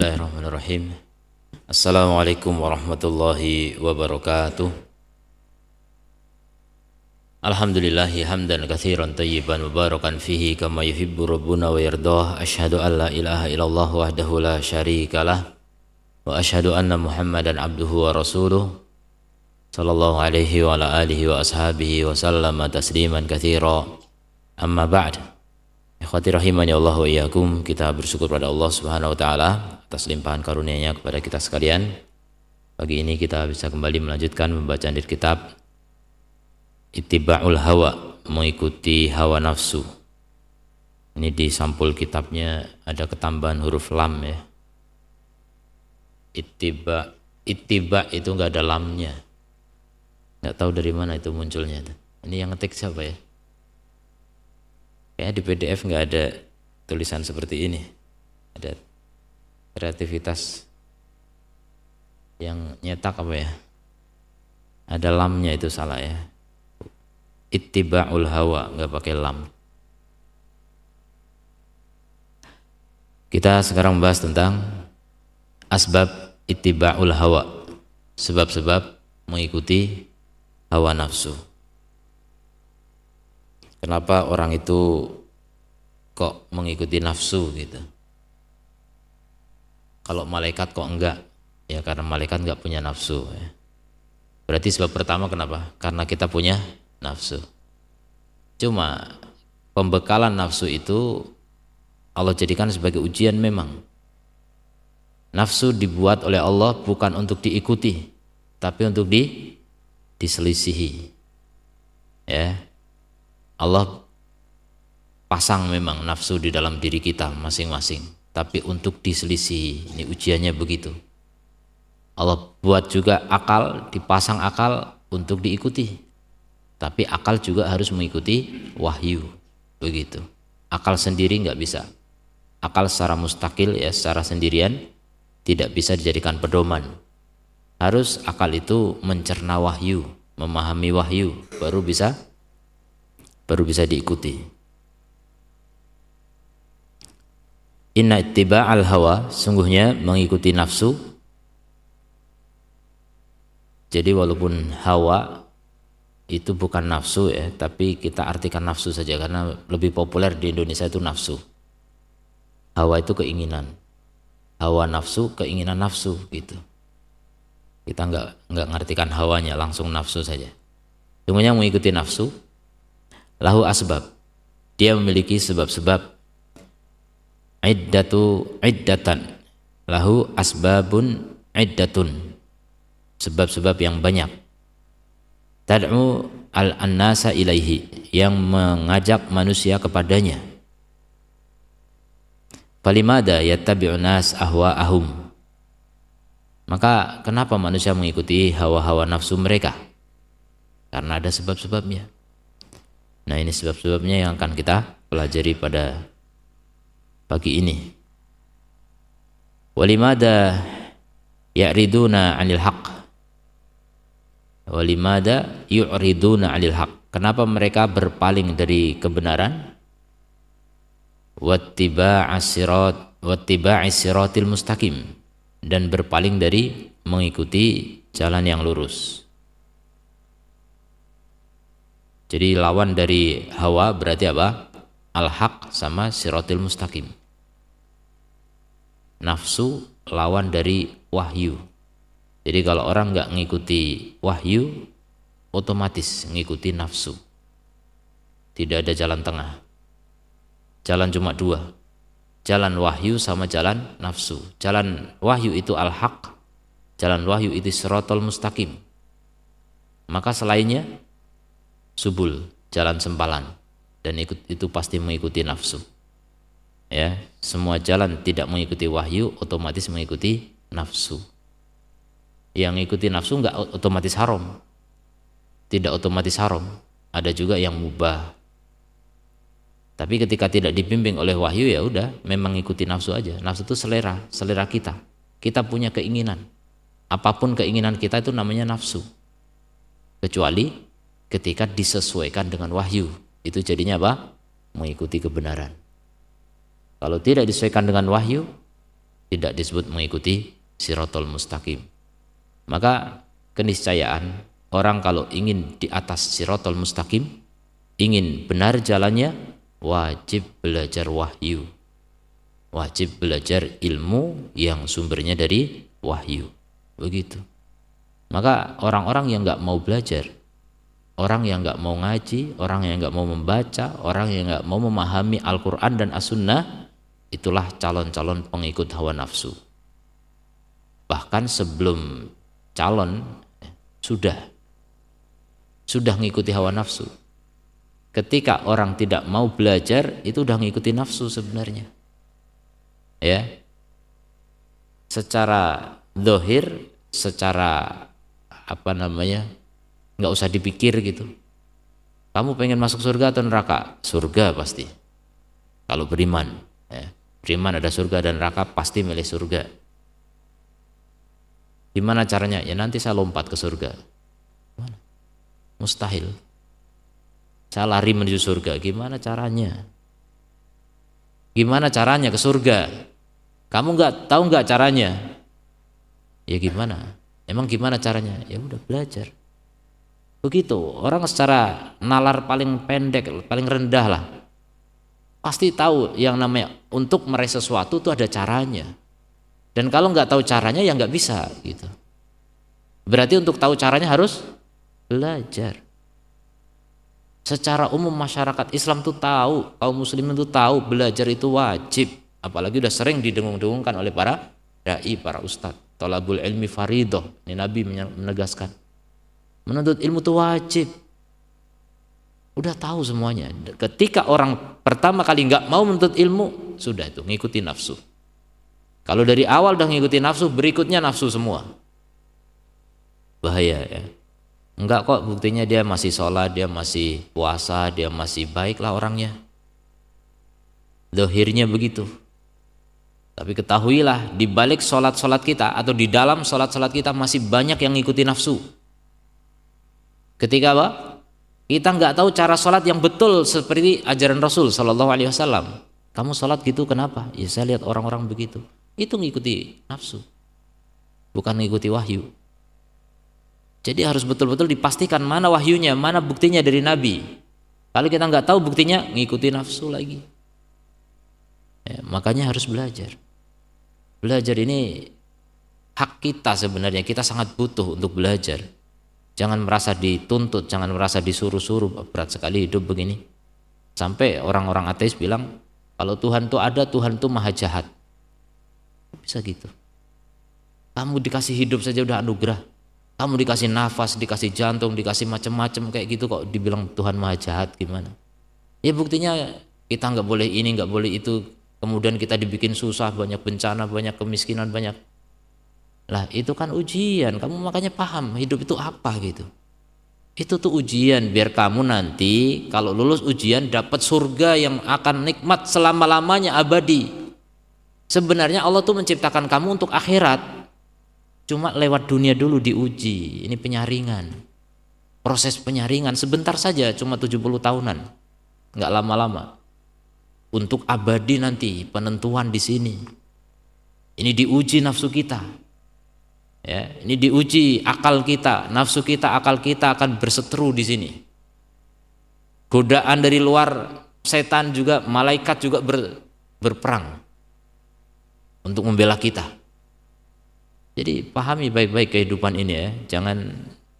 Bismillahirrahmanirrahim. Assalamualaikum warahmatullahi wabarakatuh. Alhamdulillahi hamdan katsiran tayyiban mubarakan fihi kama yuhibbu rabbuna wa yardah. Asyhadu an la ilaha illallah wahdahu la syarikalah wa asyhadu anna Muhammadan abduhu wa rasuluh sallallahu alaihi wa ala alihi wa ashabihi wa sallama tasliman katsira. Amma ba'd. Ikhwati rahimani Allah wa iyyakum, kita bersyukur pada Allah Subhanahu wa taala atas limpahan karunia-Nya kepada kita sekalian. Pagi ini kita bisa kembali melanjutkan pembacaan dari kitab Ittiba'ul Hawa, mengikuti hawa nafsu. Ini di sampul kitabnya ada ketambahan huruf lam ya. Ittiba itu enggak ada lamnya. Enggak tahu dari mana itu munculnya. Ini yang ngetik siapa ya? Kayaknya di PDF nggak ada tulisan seperti ini. Ada kreativitas yang nyetak apa ya? Ada lamnya, itu salah ya. Ittiba'ul hawa, nggak pakai lam. Kita sekarang membahas tentang asbab ittiba'ul hawa, sebab-sebab mengikuti hawa nafsu. Kenapa orang itu kok mengikuti nafsu gitu? Kalau malaikat kok enggak? Ya karena malaikat enggak punya nafsu ya. Berarti sebab pertama kenapa? Karena kita punya nafsu. Cuma pembekalan nafsu itu Allah jadikan sebagai ujian memang. Nafsu dibuat oleh Allah bukan untuk diikuti, tapi untuk diselisihi. Ya. Allah pasang memang nafsu di dalam diri kita masing-masing, tapi untuk diselisihi. Ini ujiannya begitu. Allah buat juga akal, dipasang akal untuk diikuti, tapi akal juga harus mengikuti wahyu. Begitu. Akal sendiri nggak bisa. Akal secara mustakil ya, secara sendirian tidak bisa dijadikan pedoman. Harus akal itu mencerna wahyu, memahami wahyu, baru bisa diikuti. Inna ittiba'al hawa, sungguhnya mengikuti nafsu. Jadi walaupun hawa itu bukan nafsu ya, tapi kita artikan nafsu saja karena lebih populer di Indonesia itu nafsu. Hawa itu keinginan. Hawa nafsu, keinginan nafsu gitu. Kita enggak ngartikan hawanya, langsung nafsu saja. Sungguhnya mengikuti nafsu. Lahu asbab, dia memiliki sebab-sebab. Iddatan, lahu asbabun iddatun, sebab-sebab yang banyak. Tad'u al-annasa ilaihi, yang mengajak manusia kepadanya. Falimada yattabi'un nas ahwa'ahum, maka kenapa manusia mengikuti hawa-hawa nafsu mereka? Karena ada sebab-sebabnya. Nah ini sebab-sebabnya yang akan kita pelajari pada pagi ini. Walimada ya'riduna 'anil haqq, walimada yu'riduna 'anil haqq, kenapa mereka berpaling dari kebenaran? Wattiba'is siratil mustaqim, dan berpaling dari mengikuti jalan yang lurus. Jadi lawan dari hawa berarti apa? Al-haq sama siratil mustaqim. Nafsu lawan dari wahyu. Jadi kalau orang nggak ngikuti wahyu, otomatis ngikuti nafsu. Tidak ada jalan tengah. Jalan cuma dua. Jalan wahyu sama jalan nafsu. Jalan wahyu itu al-haq, jalan wahyu itu siratal mustaqim. Maka selainnya subul, jalan sempalan, dan itu pasti mengikuti nafsu. Ya, semua jalan tidak mengikuti wahyu otomatis mengikuti nafsu. Yang mengikuti nafsu enggak otomatis haram. Tidak otomatis haram, ada juga yang mubah. Tapi ketika tidak dibimbing oleh wahyu ya udah, memang mengikuti nafsu aja. Nafsu itu selera kita. Kita punya keinginan. Apapun keinginan kita itu namanya nafsu. Kecuali ketika disesuaikan dengan wahyu, itu jadinya apa? Mengikuti kebenaran. Kalau tidak disesuaikan dengan wahyu, tidak disebut mengikuti siratal mustaqim. Maka keniscayaan orang kalau ingin di atas siratal mustaqim, ingin benar jalannya, wajib belajar wahyu, wajib belajar ilmu yang sumbernya dari wahyu. Begitu. Maka orang-orang yang nggak mau belajar, orang yang nggak mau ngaji, orang yang nggak mau membaca, orang yang nggak mau memahami Al-Quran dan As-Sunnah, itulah calon-calon pengikut hawa nafsu. Bahkan sebelum calon sudah ngikuti hawa nafsu. Ketika orang tidak mau belajar, itu udah ngikuti nafsu sebenarnya. Ya, secara zahir, secara nggak usah dipikir gitu. Kamu pengen masuk surga atau neraka? Surga pasti. Kalau beriman, ya. Beriman ada surga dan neraka, pasti milih surga. Gimana caranya? Ya nanti saya lompat ke surga. Gimana? Mustahil. Saya lari menuju surga. Gimana caranya? Gimana caranya ke surga? Kamu tahu nggak caranya? Ya gimana? Emang gimana caranya? Ya udah belajar. Begitu, orang secara nalar paling pendek, paling rendah lah, pasti tahu yang namanya untuk meraih sesuatu itu ada caranya. Dan kalau nggak tahu caranya ya nggak bisa gitu. Berarti untuk tahu caranya harus belajar. Secara umum masyarakat Islam tuh tahu, kaum muslimin tuh tahu belajar itu wajib. Apalagi udah sering didengung-dengungkan oleh para dai, para ustadz. Thalabul ilmi faridah. Ini Nabi menegaskan. Menuntut ilmu itu wajib. Udah tahu semuanya. Ketika orang pertama kali nggak mau menuntut ilmu, sudah itu ngikuti nafsu. Kalau dari awal udah ngikuti nafsu, berikutnya nafsu semua. Bahaya ya. Enggak kok, buktinya dia masih sholat, dia masih puasa, dia masih baiklah orangnya. Zahirnya begitu. Tapi ketahuilah di balik sholat-sholat kita atau di dalam sholat-sholat kita masih banyak yang ngikuti nafsu. Ketika apa? Kita nggak tahu cara sholat yang betul seperti ajaran Rasul Shallallahu Alaihi Wasallam. Kamu sholat gitu kenapa? Ya saya lihat orang-orang begitu. Itu ngikuti nafsu, bukan ngikuti wahyu. Jadi harus betul-betul dipastikan mana wahyunya, mana buktinya dari Nabi. Kalau kita nggak tahu buktinya, ngikuti nafsu lagi. Ya, makanya harus belajar. Belajar ini hak kita sebenarnya. Kita sangat butuh untuk belajar. Jangan merasa dituntut, jangan merasa disuruh-suruh. Berat sekali hidup begini. Sampai orang-orang ateis bilang, kalau Tuhan itu ada, Tuhan itu maha jahat. Bisa gitu. Kamu dikasih hidup saja udah anugerah. Kamu dikasih nafas, dikasih jantung, dikasih macam-macam kayak gitu kok dibilang Tuhan maha jahat gimana? Ya buktinya kita nggak boleh ini, nggak boleh itu. Kemudian kita dibikin susah, banyak bencana, banyak kemiskinan, banyak. Lah itu kan ujian. Kamu makanya paham hidup itu apa gitu. Itu tuh ujian biar kamu nanti kalau lulus ujian dapat surga yang akan nikmat selama-lamanya abadi. Sebenarnya Allah tuh menciptakan kamu untuk akhirat. Cuma lewat dunia dulu diuji. Ini penyaringan. Proses penyaringan sebentar saja, cuma 70 tahunan. Enggak lama-lama. Untuk abadi nanti penentuan di sini. Ini diuji nafsu kita. Ya, ini diuji akal kita, nafsu kita, akal kita akan berseteru di sini. Godaan dari luar, setan juga, malaikat juga berperang untuk membela kita. Jadi pahami baik-baik kehidupan ini ya.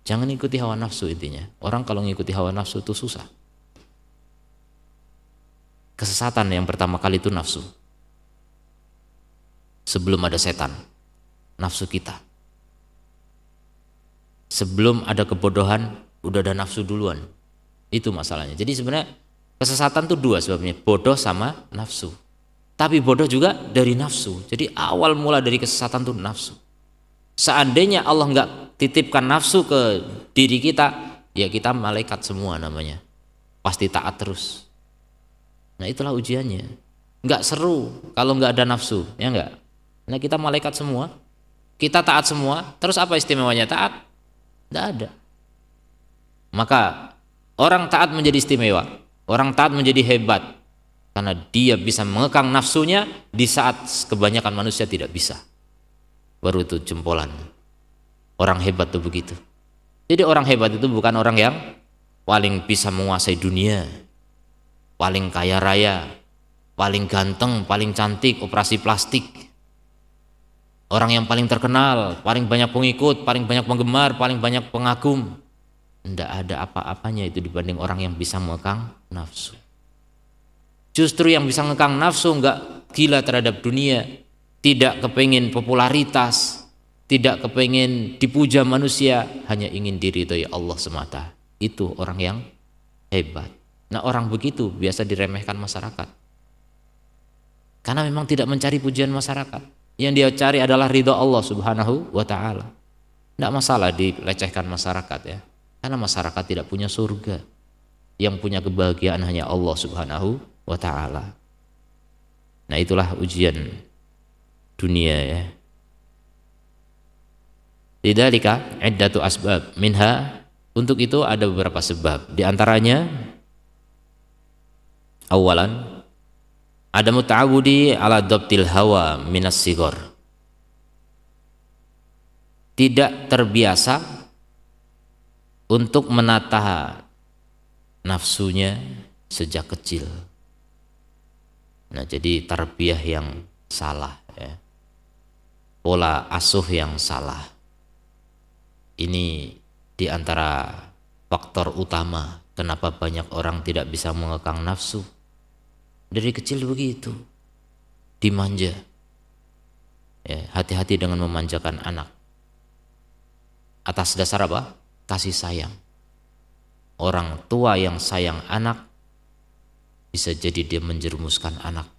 Jangan ikuti hawa nafsu intinya. Orang kalau ngikuti hawa nafsu itu susah. Kesesatan yang pertama kali itu nafsu. Sebelum ada setan, nafsu kita. Sebelum ada kebodohan, udah ada nafsu duluan. Itu masalahnya. Jadi sebenarnya kesesatan itu dua sebabnya, bodoh sama nafsu. Tapi bodoh juga dari nafsu. Jadi awal mula dari kesesatan itu nafsu. Seandainya Allah nggak titipkan nafsu ke diri kita, ya kita malaikat semua namanya. Pasti taat terus. Nah itulah ujiannya. Nggak seru kalau nggak ada nafsu, ya nggak? Nah kita malaikat semua, kita taat semua. Terus apa istimewanya taat? Nggak ada. Maka orang taat menjadi istimewa, orang taat menjadi hebat. Karena dia bisa mengekang nafsunya di saat kebanyakan manusia tidak bisa. Baru itu jempolan. Orang hebat itu begitu. Jadi orang hebat itu bukan orang yang paling bisa menguasai dunia, paling kaya raya, paling ganteng, paling cantik, operasi plastik. Orang yang paling terkenal, paling banyak pengikut, paling banyak penggemar, paling banyak pengagum. Tidak ada apa-apanya itu dibanding orang yang bisa mengekang nafsu. Justru yang bisa mengekang nafsu enggak gila terhadap dunia, tidak kepengin popularitas, tidak kepengin dipuja manusia, hanya ingin diridhoi Allah semata. Itu orang yang hebat. Nah, orang begitu biasa diremehkan masyarakat. Karena memang tidak mencari pujian masyarakat. Yang dia cari adalah ridha Allah Subhanahu wa taala. Tidak masalah dilecehkan masyarakat ya. Karena masyarakat tidak punya surga. Yang punya kebahagiaan hanya Allah Subhanahu wa ta'ala. Nah, itulah ujian dunia ya. Lidzalika iddatu asbab minha, untuk itu ada beberapa sebab. Di antaranya awalan ada muta'awudi ala dhabtil hawa minas sigor. Tidak terbiasa untuk menata nafsunya sejak kecil. Nah, jadi tarbiyah yang salah ya. Pola asuh yang salah. Ini di antara faktor utama kenapa banyak orang tidak bisa mengekang nafsu. Dari kecil begitu. Dimanja. Ya, hati-hati dengan memanjakan anak. Atas dasar apa? Kasih sayang. Orang tua yang sayang anak bisa jadi dia menjerumuskan anak.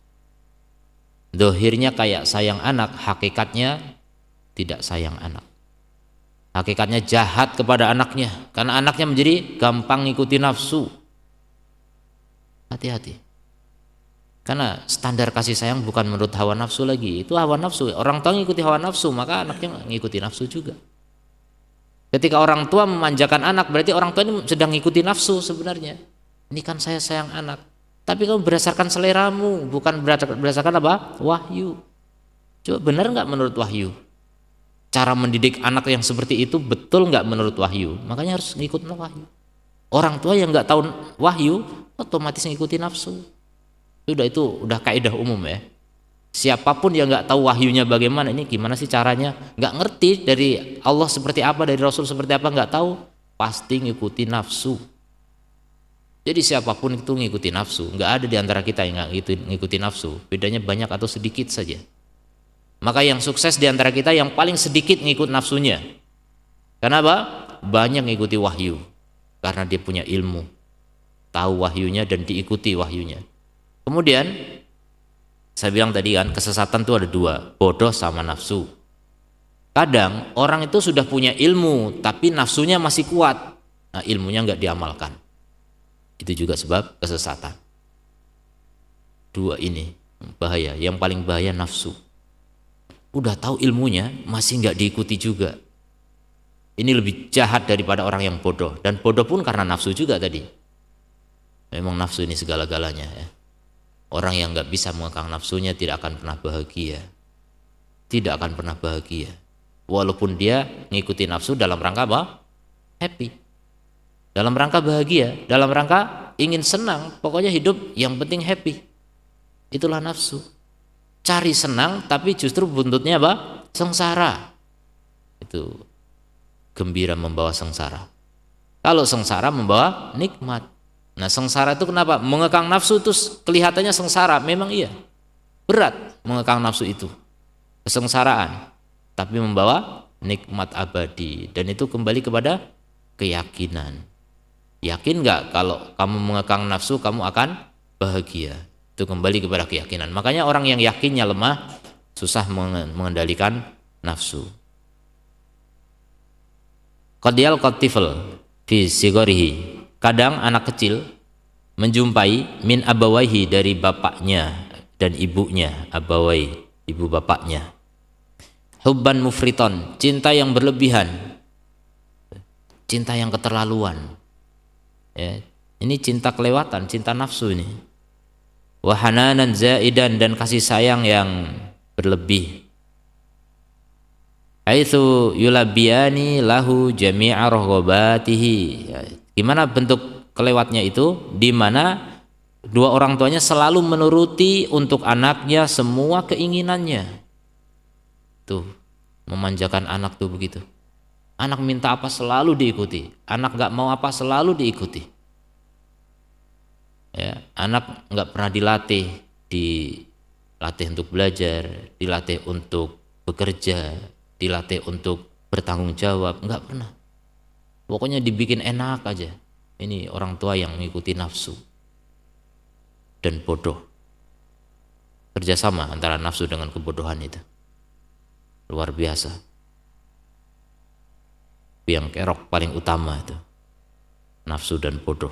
Dohirnya kayak sayang anak, hakikatnya tidak sayang anak. Hakikatnya jahat kepada anaknya, karena anaknya menjadi gampang ngikuti nafsu. Hati-hati. Karena standar kasih sayang bukan menurut hawa nafsu lagi, itu hawa nafsu. Orang tua ngikuti hawa nafsu, maka anaknya ngikuti nafsu juga. Ketika orang tua memanjakan anak, berarti orang tua ini sedang ngikuti nafsu sebenarnya. Ini kan saya sayang anak. Tapi kamu berdasarkan seleramu, bukan berdasarkan apa? Wahyu. Coba benar nggak menurut wahyu? Cara mendidik anak yang seperti itu betul nggak menurut wahyu? Makanya harus ngikut wahyu. Orang tua yang nggak tahu wahyu, otomatis ngikuti nafsu. Itu udah kaidah umum ya. Siapapun yang nggak tahu wahyunya bagaimana, ini gimana sih caranya? Nggak ngerti dari Allah seperti apa, dari Rasul seperti apa, nggak tahu, pasti ngikuti nafsu. Jadi siapapun itu ngikuti nafsu, nggak ada di antara kita yang ngikuti nafsu. Bedanya banyak atau sedikit saja. Maka yang sukses di antara kita yang paling sedikit ngikut nafsunya. Kenapa? Banyak ngikuti wahyu. Karena dia punya ilmu, tahu wahyunya dan diikuti wahyunya. Kemudian saya bilang tadi kan, kesesatan itu ada dua, bodoh sama nafsu. Kadang orang itu sudah punya ilmu tapi nafsunya masih kuat. Nah, ilmunya nggak diamalkan. Itu juga sebab kesesatan. Dua ini bahaya. Yang paling bahaya nafsu. Udah tahu ilmunya masih nggak diikuti juga. Ini lebih jahat daripada orang yang bodoh. Dan bodoh pun karena nafsu juga tadi. Memang nafsu ini segala-galanya ya. Orang yang nggak bisa mengekang nafsunya tidak akan pernah bahagia. Tidak akan pernah bahagia. Walaupun dia ngikuti nafsu dalam rangka apa? Happy. Dalam rangka bahagia, dalam rangka ingin senang, pokoknya hidup yang penting happy. Itulah nafsu. Cari senang tapi justru buntutnya apa? Sengsara. Itu gembira membawa sengsara. Kalau sengsara membawa nikmat. Nah, sengsara itu kenapa? Mengekang nafsu itu kelihatannya sengsara, memang iya. Berat mengekang nafsu itu. Kesengsaraan, tapi membawa nikmat abadi, dan itu kembali kepada keyakinan. Yakin nggak kalau kamu mengekang nafsu kamu akan bahagia? Itu kembali kepada keyakinan. Makanya orang yang yakinnya lemah susah mengendalikan nafsu. Qadiyal qatifal fi sigorihi. Kadang anak kecil menjumpai min abawaihi, dari bapaknya dan ibunya, abawai ibu bapaknya. Hubban mufriton, cinta yang berlebihan, cinta yang keterlaluan. Ya, ini cinta kelewatan, cinta nafsu ini. wa hananan zaidan, dan kasih sayang yang berlebih. Haitsu yulabbiyani lahu jami'a raghbatihi. Ya, gimana bentuk kelewatnya itu? Di mana dua orang tuanya selalu menuruti untuk anaknya semua keinginannya. Tuh, memanjakan anak tuh begitu. Anak minta apa selalu diikuti, anak nggak mau apa selalu diikuti. Ya, anak nggak pernah dilatih untuk belajar, dilatih untuk bekerja, dilatih untuk bertanggung jawab, nggak pernah. Pokoknya dibikin enak aja. Ini orang tua yang mengikuti nafsu dan bodoh. Kerjasama antara nafsu dengan kebodohan itu luar biasa. Yang kerok paling utama itu nafsu dan bodoh.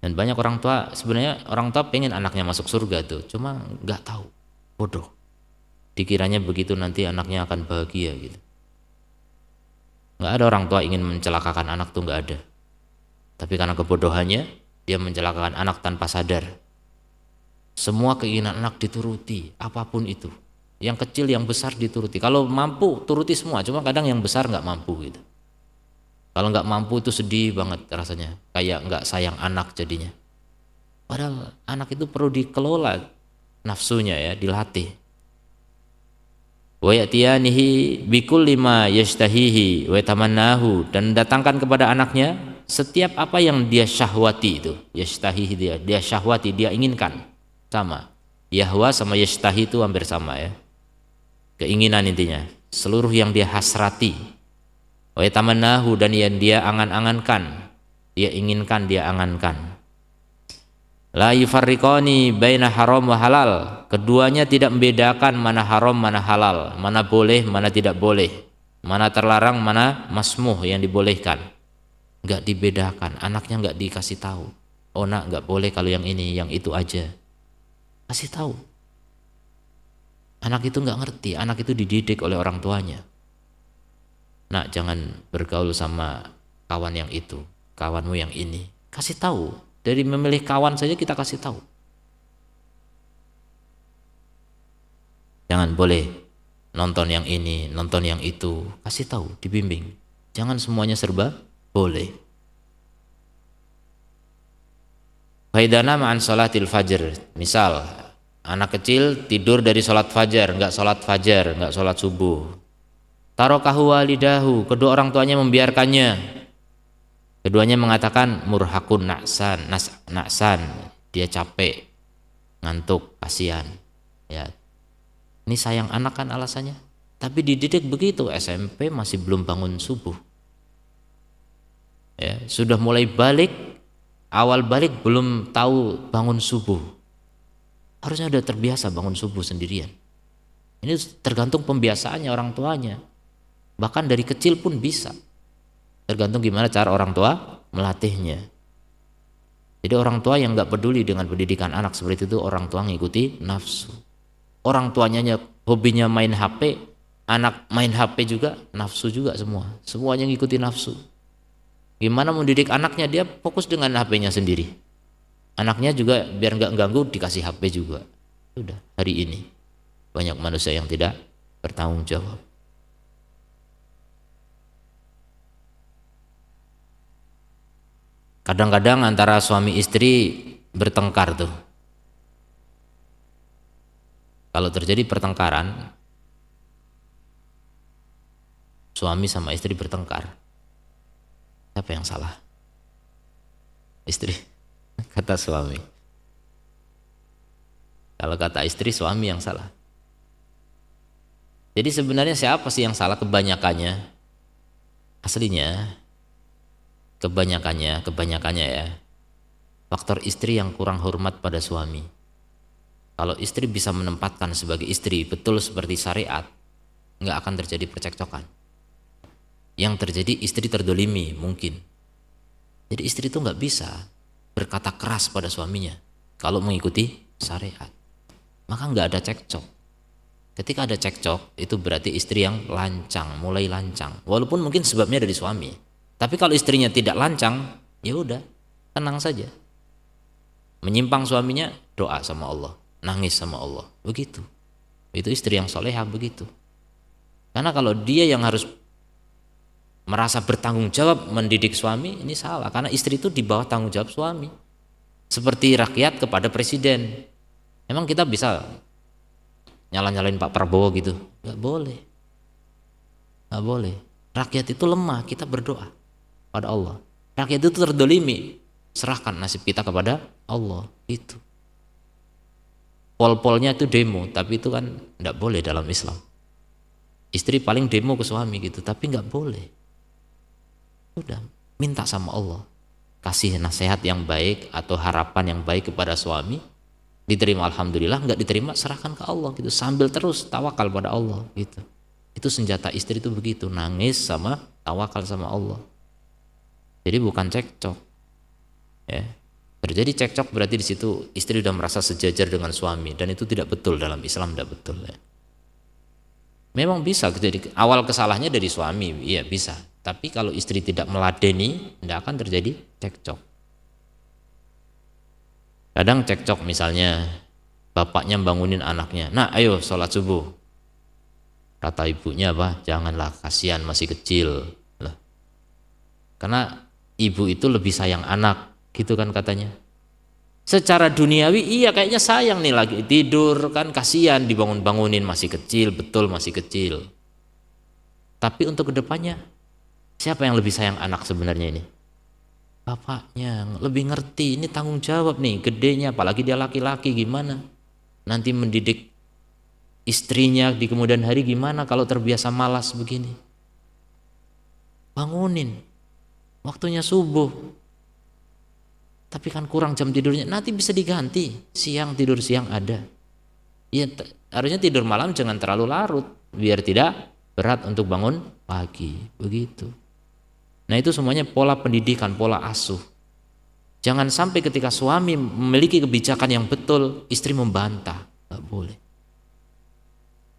Dan banyak orang tua, sebenarnya orang tua pengen anaknya masuk surga tuh, cuma nggak tahu, bodoh. Dikiranya begitu nanti anaknya akan bahagia gitu. Nggak ada orang tua ingin mencelakakan anak tuh, nggak ada. Tapi karena kebodohannya dia mencelakakan anak tanpa sadar. Semua keinginan anak dituruti, apapun itu. Yang kecil yang besar dituruti. Kalau mampu turuti semua, cuma kadang yang besar nggak mampu gitu. Kalau nggak mampu itu sedih banget rasanya, kayak nggak sayang anak jadinya. Padahal anak itu perlu dikelola nafsunya ya, dilatih. Wa ya'tiyanihi bikulli ma yashtahihi wa tamannahu, dan datangkan kepada anaknya setiap apa yang dia syahwati itu. Yashtahihi, dia syahwati, dia inginkan. Sama. Yahwa sama yashtahi itu hampir sama ya. Keinginan intinya, seluruh yang dia hasrati. Wa tamannahu, dan yang dia angan-angankan, dia inginkan, dia angankan. La yufarriqani baina haram wa halal, keduanya tidak membedakan mana haram mana halal, mana boleh mana tidak boleh, mana terlarang mana masmuh yang dibolehkan. Enggak dibedakan, anaknya enggak dikasih tahu. Oh nak, enggak boleh kalau yang ini, yang itu aja. Kasih tahu. Anak itu enggak ngerti, anak itu dididik oleh orang tuanya. Nak, jangan bergaul sama kawan yang itu, kawanmu yang ini. Kasih tahu. Dari memilih kawan saja kita kasih tahu. Jangan boleh nonton yang ini, nonton yang itu. Kasih tahu, dibimbing. Jangan semuanya serba boleh. Faidana ma'an sholatil fajr. Misal, anak kecil tidur dari sholat fajar, enggak sholat fajar, enggak sholat subuh. Tarokahu walidahu, kedua orang tuanya membiarkannya. Keduanya mengatakan murhakun naksan, dia capek, ngantuk, kasihan. Ya, ini sayang anak kan alasannya. Tapi dididik begitu, SMP masih belum bangun subuh. Ya, sudah mulai balik, awal balik belum tahu bangun subuh. Harusnya udah terbiasa bangun subuh sendirian. Ini tergantung pembiasaannya orang tuanya. Bahkan dari kecil pun bisa. Tergantung gimana cara orang tua melatihnya. Jadi orang tua yang nggak peduli dengan pendidikan anak seperti itu, orang tua ngikuti nafsu. Orang tuanya hobinya main HP, anak main HP juga, nafsu juga semua. Semuanya ngikuti nafsu. Gimana mendidik anaknya, dia fokus dengan HP-nya sendiri. Anaknya juga biar nggak ganggu dikasih HP juga. Sudah, hari ini banyak manusia yang tidak bertanggung jawab. Kadang-kadang antara suami istri bertengkar tuh. Kalau terjadi pertengkaran, suami sama istri bertengkar, siapa yang salah? Istri, kata suami. Kalau kata istri, suami yang salah. Jadi sebenarnya siapa sih yang salah? Kebanyakannya, aslinya kebanyakannya ya, faktor istri yang kurang hormat pada suami. Kalau istri bisa menempatkan sebagai istri betul seperti syariat, nggak akan terjadi percekcokan. Yang terjadi istri terdolimi mungkin. Jadi istri itu nggak bisa berkata keras pada suaminya kalau mengikuti syariat, maka nggak ada cekcok. Ketika ada cekcok, itu berarti istri yang lancang, mulai lancang, walaupun mungkin sebabnya dari suami. Tapi kalau istrinya tidak lancang, ya udah, tenang saja. Menyimpang suaminya, doa sama Allah, nangis sama Allah, begitu. Itu istri yang solehah begitu. Karena kalau dia yang harus merasa bertanggung jawab mendidik suami, ini salah. Karena istri itu di bawah tanggung jawab suami. Seperti rakyat kepada presiden. Emang kita bisa nyala-nyalain Pak Prabowo gitu? Nggak boleh. Nggak boleh. Rakyat itu lemah, kita berdoa pada Allah. Rakyat itu terdolimi, serahkan nasib kita kepada Allah. Itu. Pol-polnya itu demo, tapi itu kan nggak boleh dalam Islam. Istri paling demo ke suami gitu, tapi nggak boleh. Udah, minta sama Allah, kasih nasihat yang baik atau harapan yang baik kepada suami, diterima alhamdulillah, nggak diterima serahkan ke Allah gitu, sambil terus tawakal pada Allah gitu. Itu senjata istri itu begitu, nangis sama tawakal sama Allah. Jadi bukan cekcok, ya. Terjadi cekcok berarti di situ istri sudah merasa sejajar dengan suami, dan itu tidak betul dalam Islam, tidak betul ya. Memang bisa terjadi awal kesalahannya dari suami, iya bisa. Tapi kalau istri tidak meladeni, tidak akan terjadi cekcok. Kadang cekcok misalnya bapaknya bangunin anaknya, nah ayo sholat subuh. Kata ibunya apa? Janganlah, kasihan masih kecil. Lah. Karena ibu itu lebih sayang anak, gitu kan katanya. Secara duniawi iya kayaknya sayang nih, lagi tidur kan kasihan dibangun-bangunin, masih kecil, betul masih kecil. Tapi untuk kedepannya siapa yang lebih sayang anak sebenarnya ini? Bapaknya, lebih ngerti, ini tanggung jawab nih gedenya, apalagi dia laki-laki gimana? Nanti mendidik istrinya di kemudian hari gimana kalau terbiasa malas begini? Bangunin, waktunya subuh. Tapi kan kurang jam tidurnya, nanti bisa diganti, siang tidur siang ada. Ya harusnya tidur malam jangan terlalu larut, biar tidak berat untuk bangun pagi, begitu. Nah itu semuanya pola pendidikan, pola asuh. Jangan sampai ketika suami memiliki kebijakan yang betul, istri membantah, nggak boleh.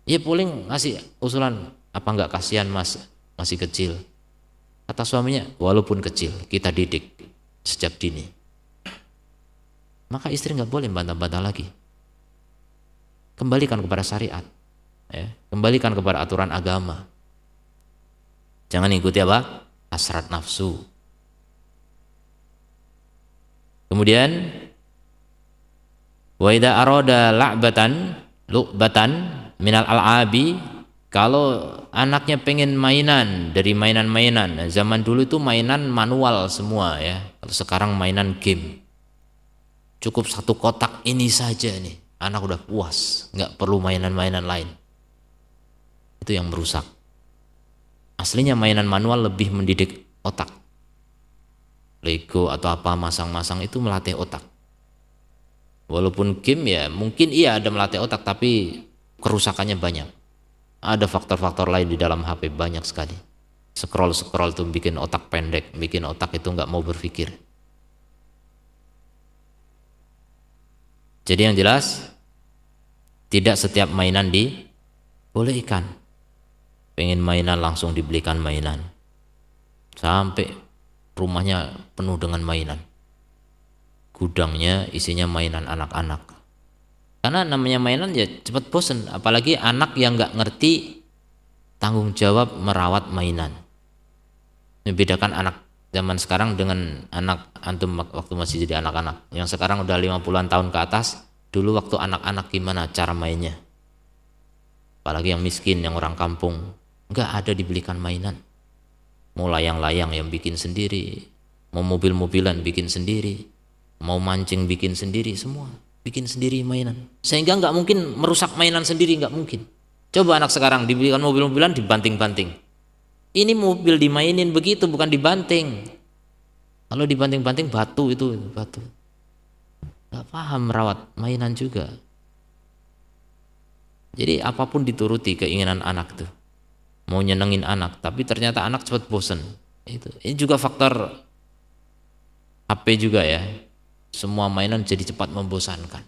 Ya boleh ngasih usulan, apa nggak kasihan mas, masih kecil. Kata suaminya, walaupun kecil, kita didik sejak dini. Maka istri nggak boleh bantah-bantah lagi. Kembalikan kepada syariat, ya. Kembalikan kepada aturan agama. Jangan ikuti apa? Hasrat nafsu. Kemudian wa idza arada lu'batan minal al'abi, kalau anaknya pengen mainan dari mainan-mainan. Zaman dulu itu mainan manual semua ya. Kalau sekarang mainan game. Cukup satu kotak ini saja nih, anak udah puas, nggak perlu mainan-mainan lain. Itu yang merusak. Aslinya mainan manual lebih mendidik otak. Lego atau apa masang-masang itu melatih otak. Walaupun game ya mungkin iya ada melatih otak, tapi kerusakannya banyak. Ada faktor-faktor lain di dalam HP banyak sekali. Scroll tuh bikin otak pendek, bikin otak itu nggak mau berpikir. Jadi yang jelas, tidak setiap mainan dibolehkan. Pengen mainan langsung dibelikan mainan. Sampai rumahnya penuh dengan mainan. Gudangnya isinya mainan anak-anak. Karena namanya mainan ya cepat bosen. Apalagi anak yang gak ngerti tanggung jawab merawat mainan. Membedakan anak zaman sekarang dengan anak antum waktu masih jadi anak-anak. Yang sekarang udah 50-an tahun ke atas, dulu waktu anak-anak gimana cara mainnya. Apalagi yang miskin, yang orang kampung, nggak ada dibelikan mainan. Mau layang-layang yang bikin sendiri, mau mobil-mobilan bikin sendiri, mau mancing bikin sendiri, semua bikin sendiri mainan. Sehingga nggak mungkin merusak mainan sendiri, nggak mungkin. Coba anak sekarang dibelikan mobil-mobilan dibanting-banting. Ini mobil dimainin begitu, bukan dibanting. Kalau dibanting-banting batu itu batu. Gak paham merawat mainan juga. Jadi apapun dituruti keinginan anak tuh. Mau nyenengin anak, tapi ternyata anak cepat bosen. Ini juga faktor HP juga ya. Semua mainan jadi cepat membosankan.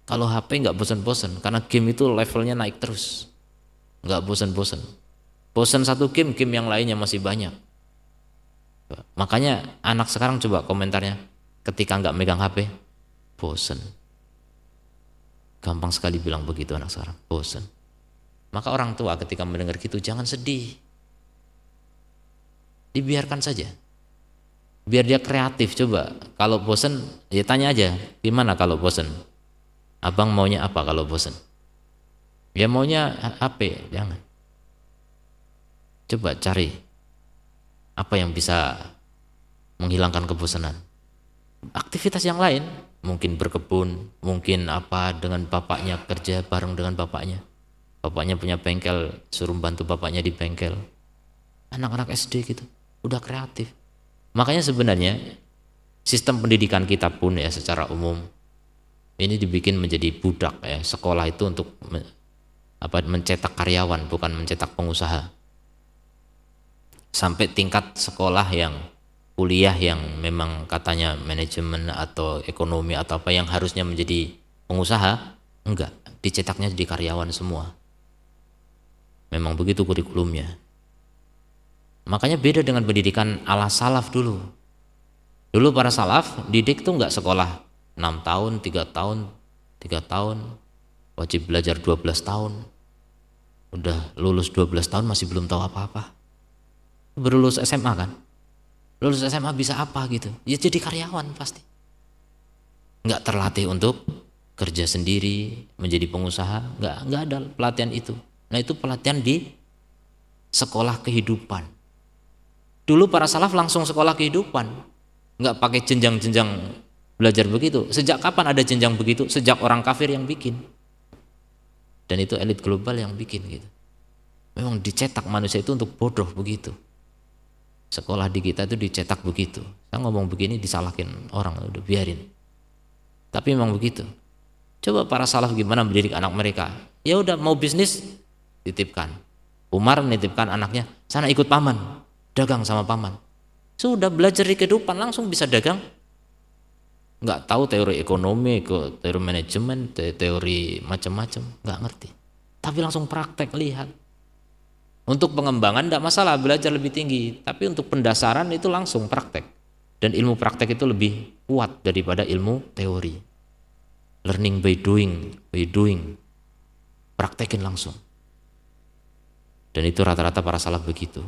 Kalau HP nggak bosan-bosan, karena game itu levelnya naik terus. Nggak bosan-bosan. Bosan satu game yang lainnya masih banyak. Makanya anak sekarang coba komentarnya ketika nggak megang HP, bosan. Gampang sekali bilang begitu anak sekarang, bosan. Maka orang tua ketika mendengar gitu jangan sedih, dibiarkan saja, biar dia kreatif. Coba kalau bosan ya tanya aja, gimana kalau bosan, abang maunya apa kalau bosan? Ya maunya HP. Jangan, coba cari apa yang bisa menghilangkan kebosanan, aktivitas yang lain, mungkin berkebun, mungkin apa, dengan bapaknya, kerja bareng dengan bapaknya punya bengkel, suruh bantu bapaknya di bengkel. Anak-anak SD gitu udah kreatif. Makanya sebenarnya sistem pendidikan kita pun ya secara umum ini dibikin menjadi budak ya. Sekolah itu untuk mencetak karyawan, bukan mencetak pengusaha. Sampai tingkat sekolah yang kuliah yang memang katanya manajemen atau ekonomi atau apa yang harusnya menjadi pengusaha, enggak, dicetaknya jadi karyawan semua. Memang begitu kurikulumnya. Makanya beda dengan pendidikan ala salaf dulu. Dulu para salaf didik tuh enggak sekolah 6 tahun, 3 tahun, 3 tahun, wajib belajar 12 tahun. Udah lulus 12 tahun masih belum tahu apa-apa. Baru lulus SMA kan? Lulus SMA bisa apa gitu? Ya jadi karyawan pasti. Enggak terlatih untuk kerja sendiri, menjadi pengusaha, enggak ada pelatihan itu. Nah itu pelatihan di sekolah kehidupan. Dulu para salaf langsung sekolah kehidupan, nggak pakai jenjang-jenjang belajar begitu. Sejak kapan ada jenjang begitu? Sejak orang kafir yang bikin, dan itu elit global yang bikin gitu. Memang dicetak manusia itu untuk bodoh begitu. Sekolah di kita itu dicetak begitu. Saya ngomong begini disalahin orang, udah biarin. Tapi memang begitu. Coba para salaf gimana mendidik anak mereka? Ya udah mau bisnis titipkan. Umar menitipkan anaknya, sana ikut paman, dagang sama paman. Sudah belajar di kehidupan langsung bisa dagang. Nggak tahu teori ekonomi, teori manajemen, teori macam-macam, nggak ngerti. Tapi langsung praktek, lihat. Untuk pengembangan tidak masalah, belajar lebih tinggi. Tapi untuk pendasaran itu langsung praktek. Dan ilmu praktek itu lebih kuat daripada ilmu teori. Learning by doing. Praktekin langsung. Dan itu rata-rata para salaf begitu.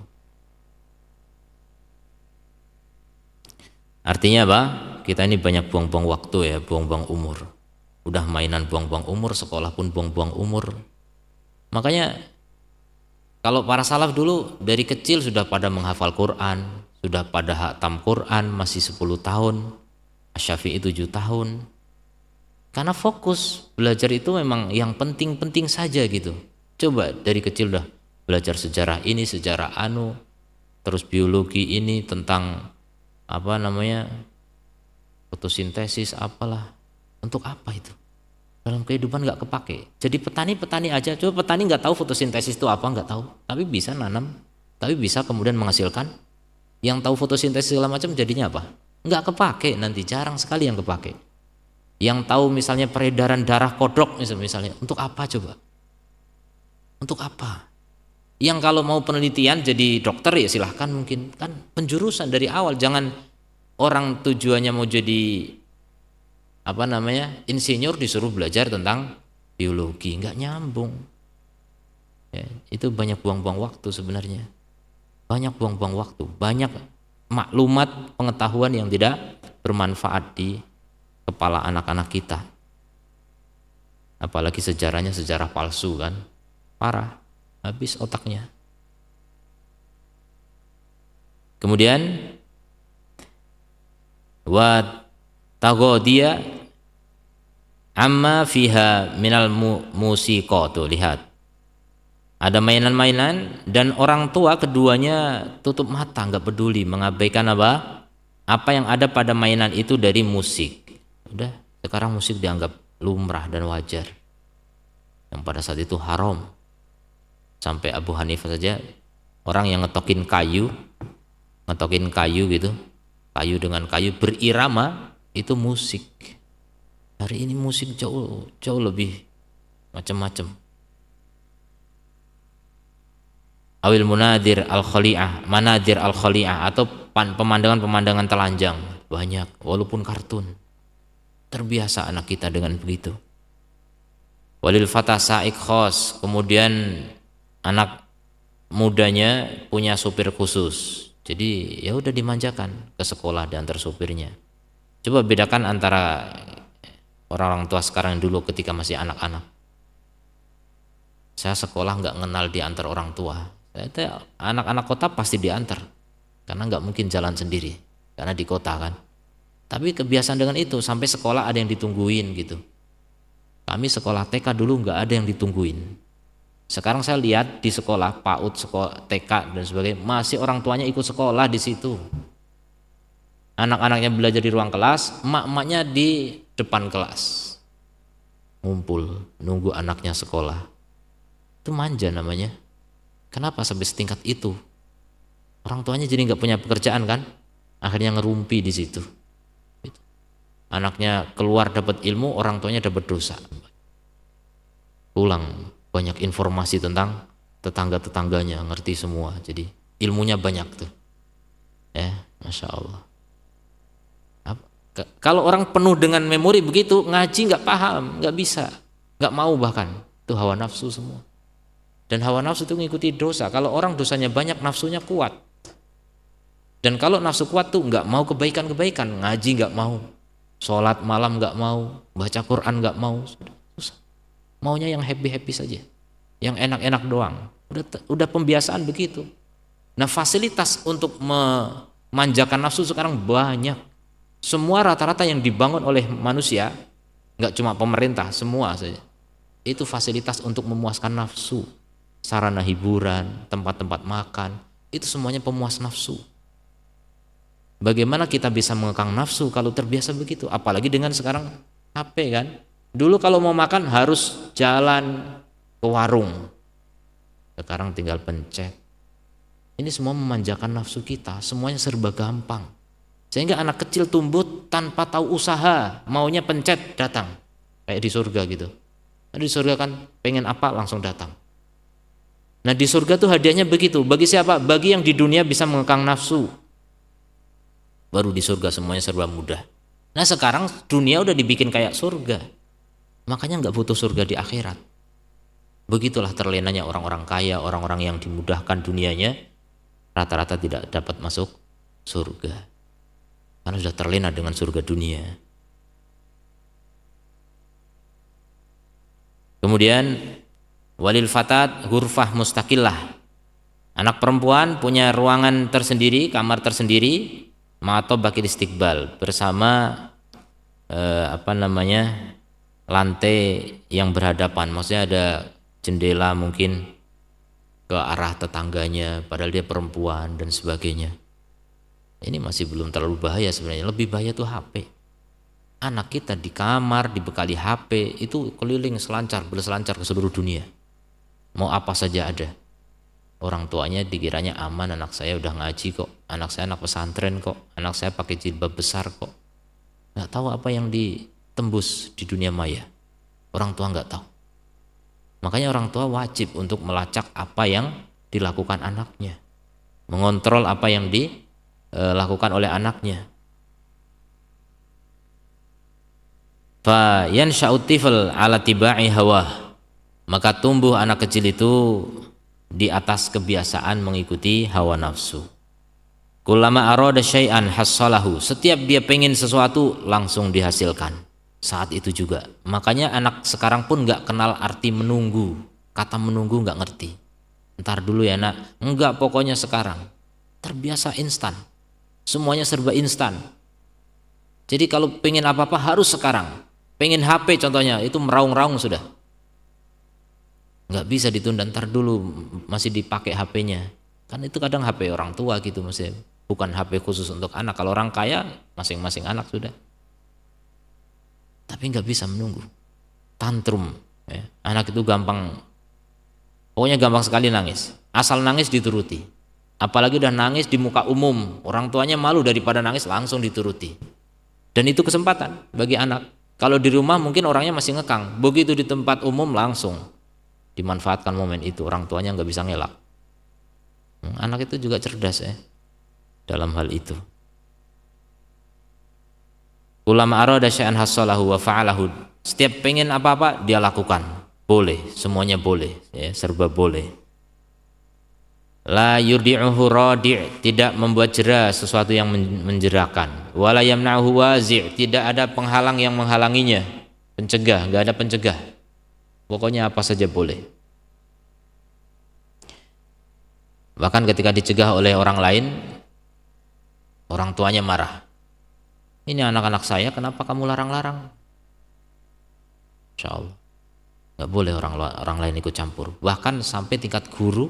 Artinya apa? Kita ini banyak buang-buang waktu ya, buang-buang umur. Udah mainan buang-buang umur, sekolah pun buang-buang umur. Makanya kalau para salaf dulu dari kecil sudah pada menghafal Quran, sudah pada hatam Quran masih 10 tahun, Asy-Syafi'i 7 tahun. Karena fokus belajar itu memang yang penting-penting saja gitu. Coba dari kecil udah belajar sejarah ini, sejarah anu, terus biologi ini tentang apa namanya, fotosintesis apalah. Untuk apa itu? Dalam kehidupan nggak kepake. Jadi petani aja, coba petani nggak tahu fotosintesis itu apa, nggak tahu, tapi bisa nanam, tapi bisa kemudian menghasilkan. Yang tahu fotosintesis segala macam jadinya apa? Nggak kepake, nanti jarang sekali yang kepake. Yang tahu misalnya peredaran darah kodok misalnya, untuk apa coba? Untuk apa? Yang kalau mau penelitian jadi dokter ya silahkan, mungkin kan penjurusan dari awal. Jangan orang tujuannya mau jadi apa namanya insinyur disuruh belajar tentang biologi, nggak nyambung ya. Itu banyak buang-buang waktu sebenarnya, banyak buang-buang waktu, banyak maklumat pengetahuan yang tidak bermanfaat di kepala anak-anak kita. Apalagi sejarahnya sejarah palsu kan, parah, habis otaknya. Kemudian wa taghodiya amma fiha minal musiqa, tuh lihat ada mainan-mainan dan orang tua keduanya tutup mata, nggak peduli, mengabaikan apa yang ada pada mainan itu dari musik. Udah, sekarang musik dianggap lumrah dan wajar, yang pada saat itu haram. Sampai Abu Hanifah saja, orang yang ngetokin kayu gitu, kayu dengan kayu berirama, itu musik. Hari ini musik jauh lebih macam-macam. Awil manadir al-khali'ah atau pemandangan-pemandangan telanjang banyak, walaupun kartun. Terbiasa anak kita dengan begitu. Walil fata saik khos, kemudian anak mudanya punya supir khusus. Jadi ya udah dimanjakan ke sekolah diantar supirnya. Coba bedakan antara orang-orang tua sekarang dulu ketika masih anak-anak. Saya sekolah nggak kenal diantar orang tua. Anak-anak kota pasti diantar karena nggak mungkin jalan sendiri karena di kota kan. Tapi kebiasaan dengan itu sampai sekolah ada yang ditungguin gitu. Kami sekolah TK dulu nggak ada yang ditungguin. Sekarang saya lihat di sekolah PAUD, sekolah TK dan sebagainya masih orang tuanya ikut sekolah di situ. Anak-anaknya belajar di ruang kelas, emak-emaknya di depan kelas. Ngumpul nunggu anaknya sekolah. Itu manja namanya. Kenapa sampai setingkat itu? Orang tuanya jadi nggak punya pekerjaan kan? Akhirnya ngerumpi di situ. Anaknya keluar dapat ilmu, orang tuanya dapat dosa. Pulang banyak informasi tentang tetangga-tetangganya, ngerti semua. Jadi ilmunya banyak tuh. Ya, masya Allah. Kalau orang penuh dengan memori begitu, ngaji nggak paham, nggak bisa, nggak mau bahkan. Itu hawa nafsu semua. Dan hawa nafsu itu mengikuti dosa. Kalau orang dosanya banyak, nafsunya kuat. Dan kalau nafsu kuat tuh nggak mau kebaikan-kebaikan, ngaji nggak mau. Sholat malam nggak mau, baca Quran nggak mau, susah. Maunya yang happy-happy saja, yang enak-enak doang. Udah pembiasaan begitu. Nah fasilitas untuk memanjakan nafsu sekarang banyak. Semua rata-rata yang dibangun oleh manusia, nggak cuma pemerintah, semua saja. Itu fasilitas untuk memuaskan nafsu, sarana hiburan, tempat-tempat makan, itu semuanya pemuas nafsu. Bagaimana kita bisa mengekang nafsu kalau terbiasa begitu? Apalagi dengan sekarang HP kan. Dulu kalau mau makan harus jalan ke warung. Sekarang tinggal pencet. Ini semua memanjakan nafsu kita. Semuanya serba gampang. Sehingga anak kecil tumbuh tanpa tahu usaha. Maunya pencet datang. Kayak di surga gitu. Di surga kan pengen apa langsung datang. Nah di surga tuh hadiahnya begitu. Bagi siapa? Bagi yang di dunia bisa mengekang nafsu. Baru di surga semuanya serba mudah. Nah sekarang dunia udah dibikin kayak surga. Makanya nggak butuh surga di akhirat. Begitulah terlenanya orang-orang kaya, orang-orang yang dimudahkan dunianya, rata-rata tidak dapat masuk surga. Karena sudah terlena dengan surga dunia. Kemudian walil fatat ghurfah mustaqillah. Anak perempuan punya ruangan tersendiri, kamar tersendiri, atau bakil istiqbal bersama lantai yang berhadapan, maksudnya ada jendela mungkin ke arah tetangganya padahal dia perempuan dan sebagainya. Ini masih belum terlalu bahaya sebenarnya. Lebih bahaya tuh HP. Anak kita di kamar dibekali HP itu keliling berselancar ke seluruh dunia, mau apa saja ada. Orang tuanya dikiranya aman, anak saya udah ngaji kok, anak saya anak pesantren kok, anak saya pakai jilbab besar kok. Nggak tahu apa yang ditembus di dunia maya. Orang tua nggak tahu. Makanya orang tua wajib untuk melacak apa yang dilakukan anaknya, mengontrol apa yang dilakukan oleh anaknya. Fa yansha'u tifl ala tiba'i hawah. Maka tumbuh anak kecil itu di atas kebiasaan mengikuti hawa nafsu. Kullama arada syai'an hassalahu. Setiap dia pengen sesuatu langsung dihasilkan saat itu juga. Makanya anak sekarang pun nggak kenal arti menunggu. Kata menunggu nggak ngerti. Ntar dulu ya nak. Enggak, pokoknya sekarang. Terbiasa instan. Semuanya serba instan. Jadi kalau pengen apa-apa harus sekarang. Pengen HP contohnya, itu meraung-raung sudah. Nggak bisa ditunda, ntar dulu masih dipakai HP-nya. Kan itu kadang HP orang tua gitu, maksudnya bukan HP khusus untuk anak. Kalau orang kaya masing-masing anak sudah. Tapi nggak bisa menunggu. Tantrum ya. Anak itu pokoknya gampang sekali nangis. Asal nangis dituruti. Apalagi udah nangis di muka umum, orang tuanya malu daripada nangis langsung dituruti. Dan itu kesempatan bagi anak. Kalau di rumah mungkin orangnya masih ngekang, begitu di tempat umum langsung dimanfaatkan momen itu, orang tuanya nggak bisa ngelak. Anak itu juga cerdas ya dalam hal itu. Ulama arada syai'an hassalahu wa fa'alahu. Setiap pengen apa-apa dia lakukan. boleh, semuanya boleh, ya, serba boleh. La yurdi'uhu radi', tidak membuat jera sesuatu yang menjerakan. Wala yamna'uhu wazi', tidak ada penghalang yang menghalanginya, pencegah, enggak ada pencegah. Pokoknya apa saja boleh. Bahkan ketika dicegah oleh orang lain, orang tuanya marah. Ini anak-anak saya, kenapa kamu larang-larang? Insya Allah nggak boleh orang lain ikut campur. Bahkan sampai tingkat guru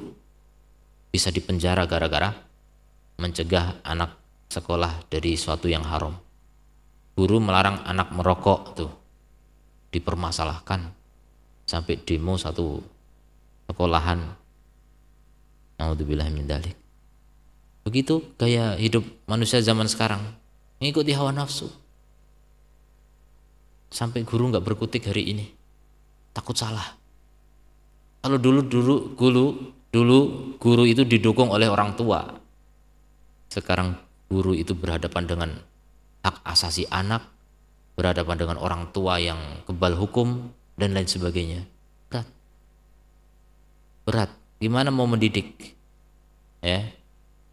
bisa dipenjara gara-gara mencegah anak sekolah dari suatu yang haram. Guru melarang anak merokok tuh, dipermasalahkan sampai demo satu sekolahan. Naudzubillah min dzalik. Begitu gaya hidup manusia zaman sekarang, mengikuti hawa nafsu. Sampai guru nggak berkutik hari ini, takut salah. Kalau dulu guru itu didukung oleh orang tua. Sekarang guru itu berhadapan dengan hak asasi anak, berhadapan dengan orang tua yang kebal hukum dan lain sebagainya. Berat. Gimana mau mendidik? Ya.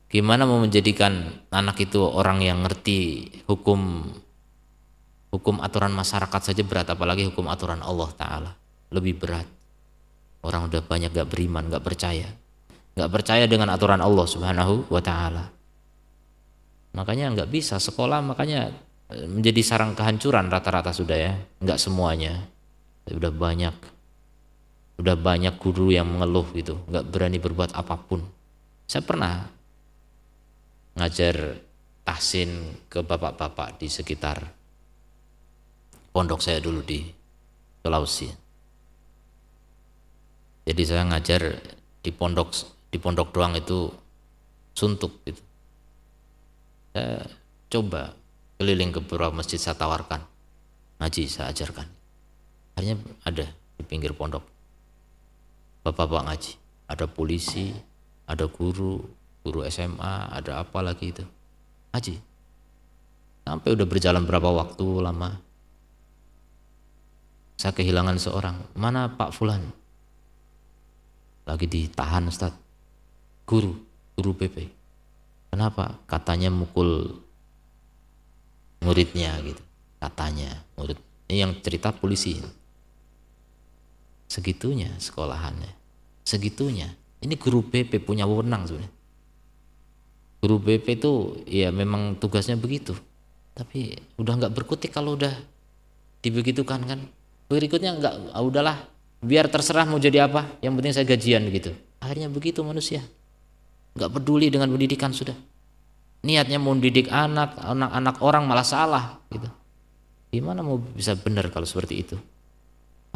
Gimana mau menjadikan anak itu orang yang ngerti hukum aturan masyarakat saja berat, apalagi hukum aturan Allah Ta'ala lebih berat. Orang udah banyak gak beriman, gak percaya dengan aturan Allah Subhanahu wa Ta'ala. Makanya gak bisa sekolah, makanya menjadi sarang kehancuran rata-rata sudah, ya. Gak semuanya, udah banyak guru yang mengeluh gitu, gak berani berbuat apapun. Saya pernah ngajar tahsin ke bapak-bapak di sekitar pondok saya dulu di Sulawesi. Jadi saya ngajar di pondok doang itu suntuk gitu. Saya coba keliling ke beberapa masjid, saya tawarkan ngaji, saya ajarkan. Akhirnya ada di pinggir pondok bapak-bapak ngaji, ada polisi, ada guru SMA, ada apa lagi itu ngaji. Sampai udah berjalan berapa waktu lama, saya kehilangan seorang. Mana Pak Fulan? Lagi ditahan Ustaz. Guru PP. Kenapa? Katanya mukul muridnya gitu. Katanya murid. Ini yang cerita polisi. Segitunya sekolahannya. Segitunya. Ini guru PP punya wewenang sebenarnya. Guru PP itu ya memang tugasnya begitu. Tapi udah nggak berkutik kalau udah dibegitukan kan. Berikutnya nggak, udahlah, biar terserah mau jadi apa, yang penting saya gajian gitu. Akhirnya begitu manusia, nggak peduli dengan pendidikan sudah. Niatnya mau mendidik anak orang malah salah gitu. Gimana mau bisa benar kalau seperti itu?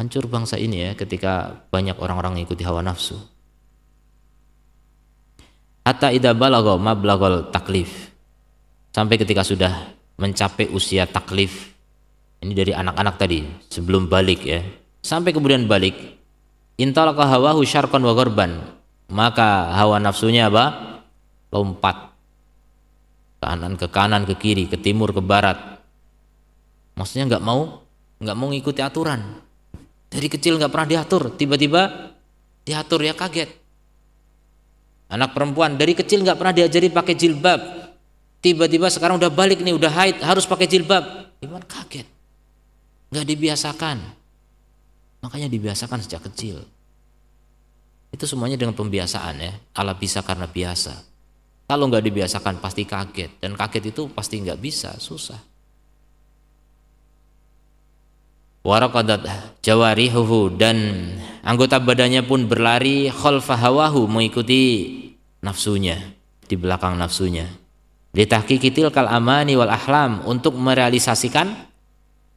Hancur bangsa ini ya ketika banyak orang-orang mengikuti hawa nafsu. Hatta idza balagha mablaghal taklif, sampai ketika sudah mencapai usia taklif. Ini dari anak-anak tadi sebelum balik ya, sampai kemudian balik. Intalaqa hawahu syarqan wa gharban, maka hawa nafsunya apa? Lompat ke kanan ke kiri, ke timur ke barat. Maksudnya nggak mau ngikuti aturan. Dari kecil nggak pernah diatur, tiba-tiba diatur, ya kaget. Anak perempuan dari kecil nggak pernah diajari pakai jilbab, tiba-tiba sekarang udah balik nih, udah haid harus pakai jilbab. Gimana? Kaget. Nggak dibiasakan. Makanya dibiasakan sejak kecil. Itu semuanya dengan pembiasaan ya. Allah bisa karena biasa. Kalau nggak dibiasakan pasti kaget, dan kaget itu pasti nggak bisa, susah. Waraqadat jawarihuhu, dan anggota badannya pun berlari khalfa hawahu, mengikuti nafsunya, di belakang nafsunya. Litahqiqi tilkal amani wal ahlam, untuk merealisasikan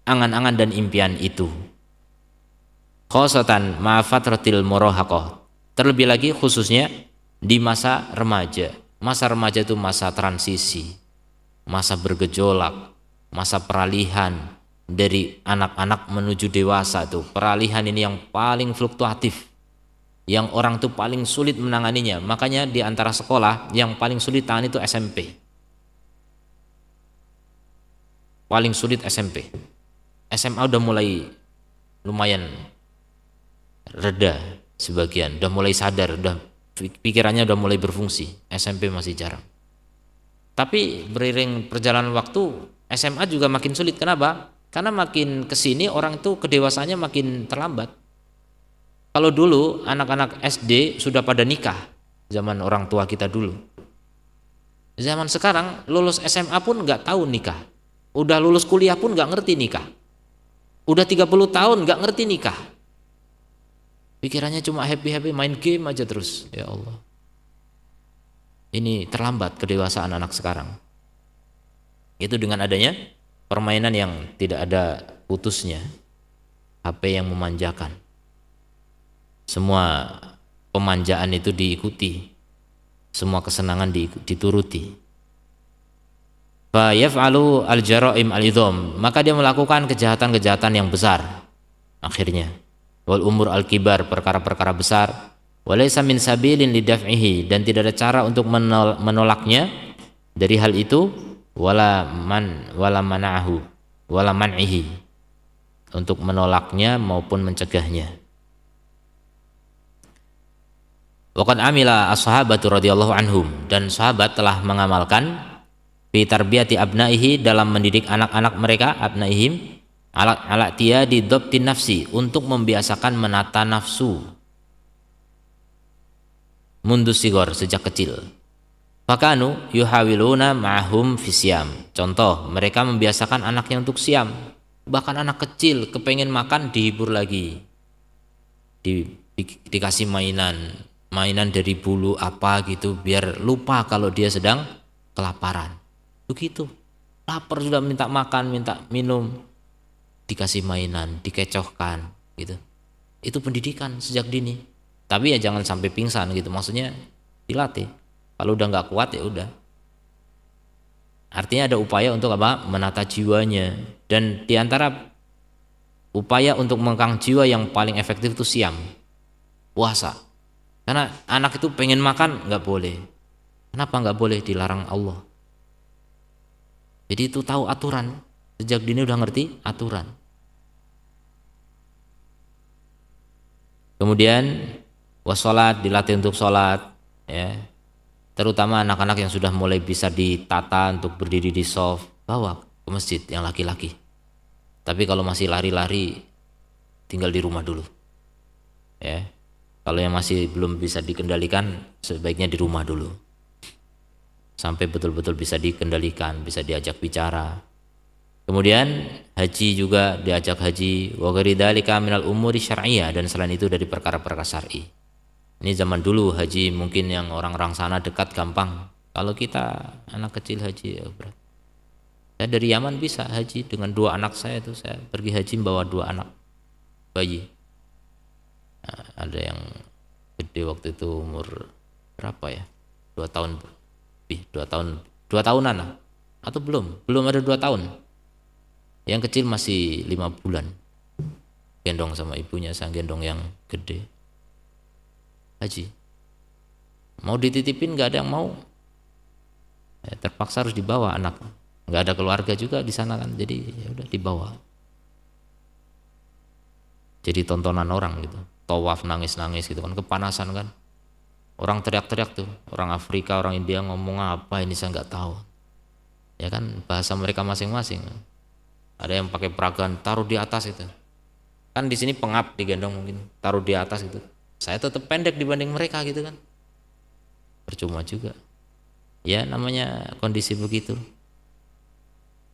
angan-angan dan impian itu. Khosatan ma'afatratil murahaqah, terlebih lagi khususnya di masa remaja. Masa remaja itu masa transisi, masa bergejolak, masa peralihan dari anak-anak menuju dewasa. Itu peralihan ini yang paling fluktuatif, yang orang tuh paling sulit menanganinya. Makanya di antara sekolah yang paling sulit tangani itu SMP. Paling sulit SMP. SMA udah mulai lumayan reda sebagian, udah mulai sadar, udah pikirannya udah mulai berfungsi. SMP masih jarang. Tapi beriring perjalanan waktu, SMA juga makin sulit. Kenapa? Karena makin kesini orang itu kedewasaannya makin terlambat. Kalau dulu anak-anak SD sudah pada nikah, zaman orang tua kita dulu. Zaman sekarang lulus SMA pun nggak tahu nikah. Udah lulus kuliah pun nggak ngerti nikah. Udah 30 tahun nggak ngerti nikah. Pikirannya cuma happy-happy main game aja terus. Ya Allah. Ini terlambat kedewasaan anak sekarang. Itu dengan adanya permainan yang tidak ada putusnya. HP yang memanjakan. Semua pemanjaan itu diikuti, semua kesenangan dituruti. Fa yaf'alu al-jara'im al-idham, maka dia melakukan kejahatan-kejahatan yang besar akhirnya. Wal umur al-kibar, perkara-perkara besar. Walaysa min sabilin lidaf'ihi, dan tidak ada cara untuk menolaknya dari hal itu, wala man'ihi, untuk menolaknya maupun mencegahnya. Waqad amila as-sahabatu radhiyallahu anhum, dan sahabat telah mengamalkan fi tarbiyati abnaihi, dalam mendidik anak-anak mereka, abnaihim, ala tiyadi dhabtin nafsi, untuk membiasakan menata nafsu mundu sigor, sejak kecil. Fakanu yuhawiluna ma'ahum fisyam, contoh mereka membiasakan anaknya untuk siam. Bahkan anak kecil kepengen makan dihibur lagi, dikasih mainan dari bulu apa gitu, biar lupa kalau dia sedang kelaparan. Begitu, lapar sudah minta makan, minta minum, dikasih mainan, dikecohkan gitu. Itu pendidikan sejak dini. Tapi ya jangan sampai pingsan gitu, maksudnya dilatih. Kalau udah nggak kuat ya udah. Artinya ada upaya untuk apa? Menata jiwanya. Dan diantara upaya untuk mengangkat jiwa yang paling efektif itu siam, puasa. Karena anak itu pengen makan nggak boleh. Kenapa nggak boleh? Dilarang Allah. Jadi itu tahu aturan. Sejak dini udah ngerti aturan. Kemudian wassalat, dilatih untuk sholat, ya. Terutama anak-anak yang sudah mulai bisa ditata untuk berdiri di shaf, bawa ke masjid yang laki-laki. Tapi kalau masih lari-lari, tinggal di rumah dulu, ya. Kalau yang masih belum bisa dikendalikan, sebaiknya di rumah dulu, sampai betul-betul bisa dikendalikan, bisa diajak bicara. Kemudian haji juga, diajak haji, wa ghairi dzalika minal umuri syar'iyyah, dan selain itu dari perkara-perkara syar'i. Ini zaman dulu haji mungkin yang orang-orang sana dekat gampang. Kalau kita anak kecil haji ya berat. Saya dari Yaman bisa haji dengan 2 anak saya tuh, saya pergi haji membawa 2 anak bayi. Nah, ada yang gede waktu itu umur berapa ya? 2 tahun lebih, 2 tahunan lah. Atau belum ada 2 tahun. Yang kecil masih 5 bulan. Gendong sama ibunya, saya gendong yang gede. Haji. Mau dititipin nggak ada yang mau. Ya, terpaksa harus dibawa anak. Nggak ada keluarga juga di sana kan, jadi ya udah dibawa. Jadi tontonan orang gitu. Tawaf nangis-nangis gitu kan, kepanasan kan. Orang teriak-teriak tuh, orang Afrika, orang India ngomong apa ini saya nggak tahu. Ya kan bahasa mereka masing-masing. Ada yang pakai peragaan taruh di atas itu. Kan di sini pengap digendong mungkin, taruh di atas gitu. Saya tetap pendek dibanding mereka gitu kan. Percuma juga. Ya namanya kondisi begitu.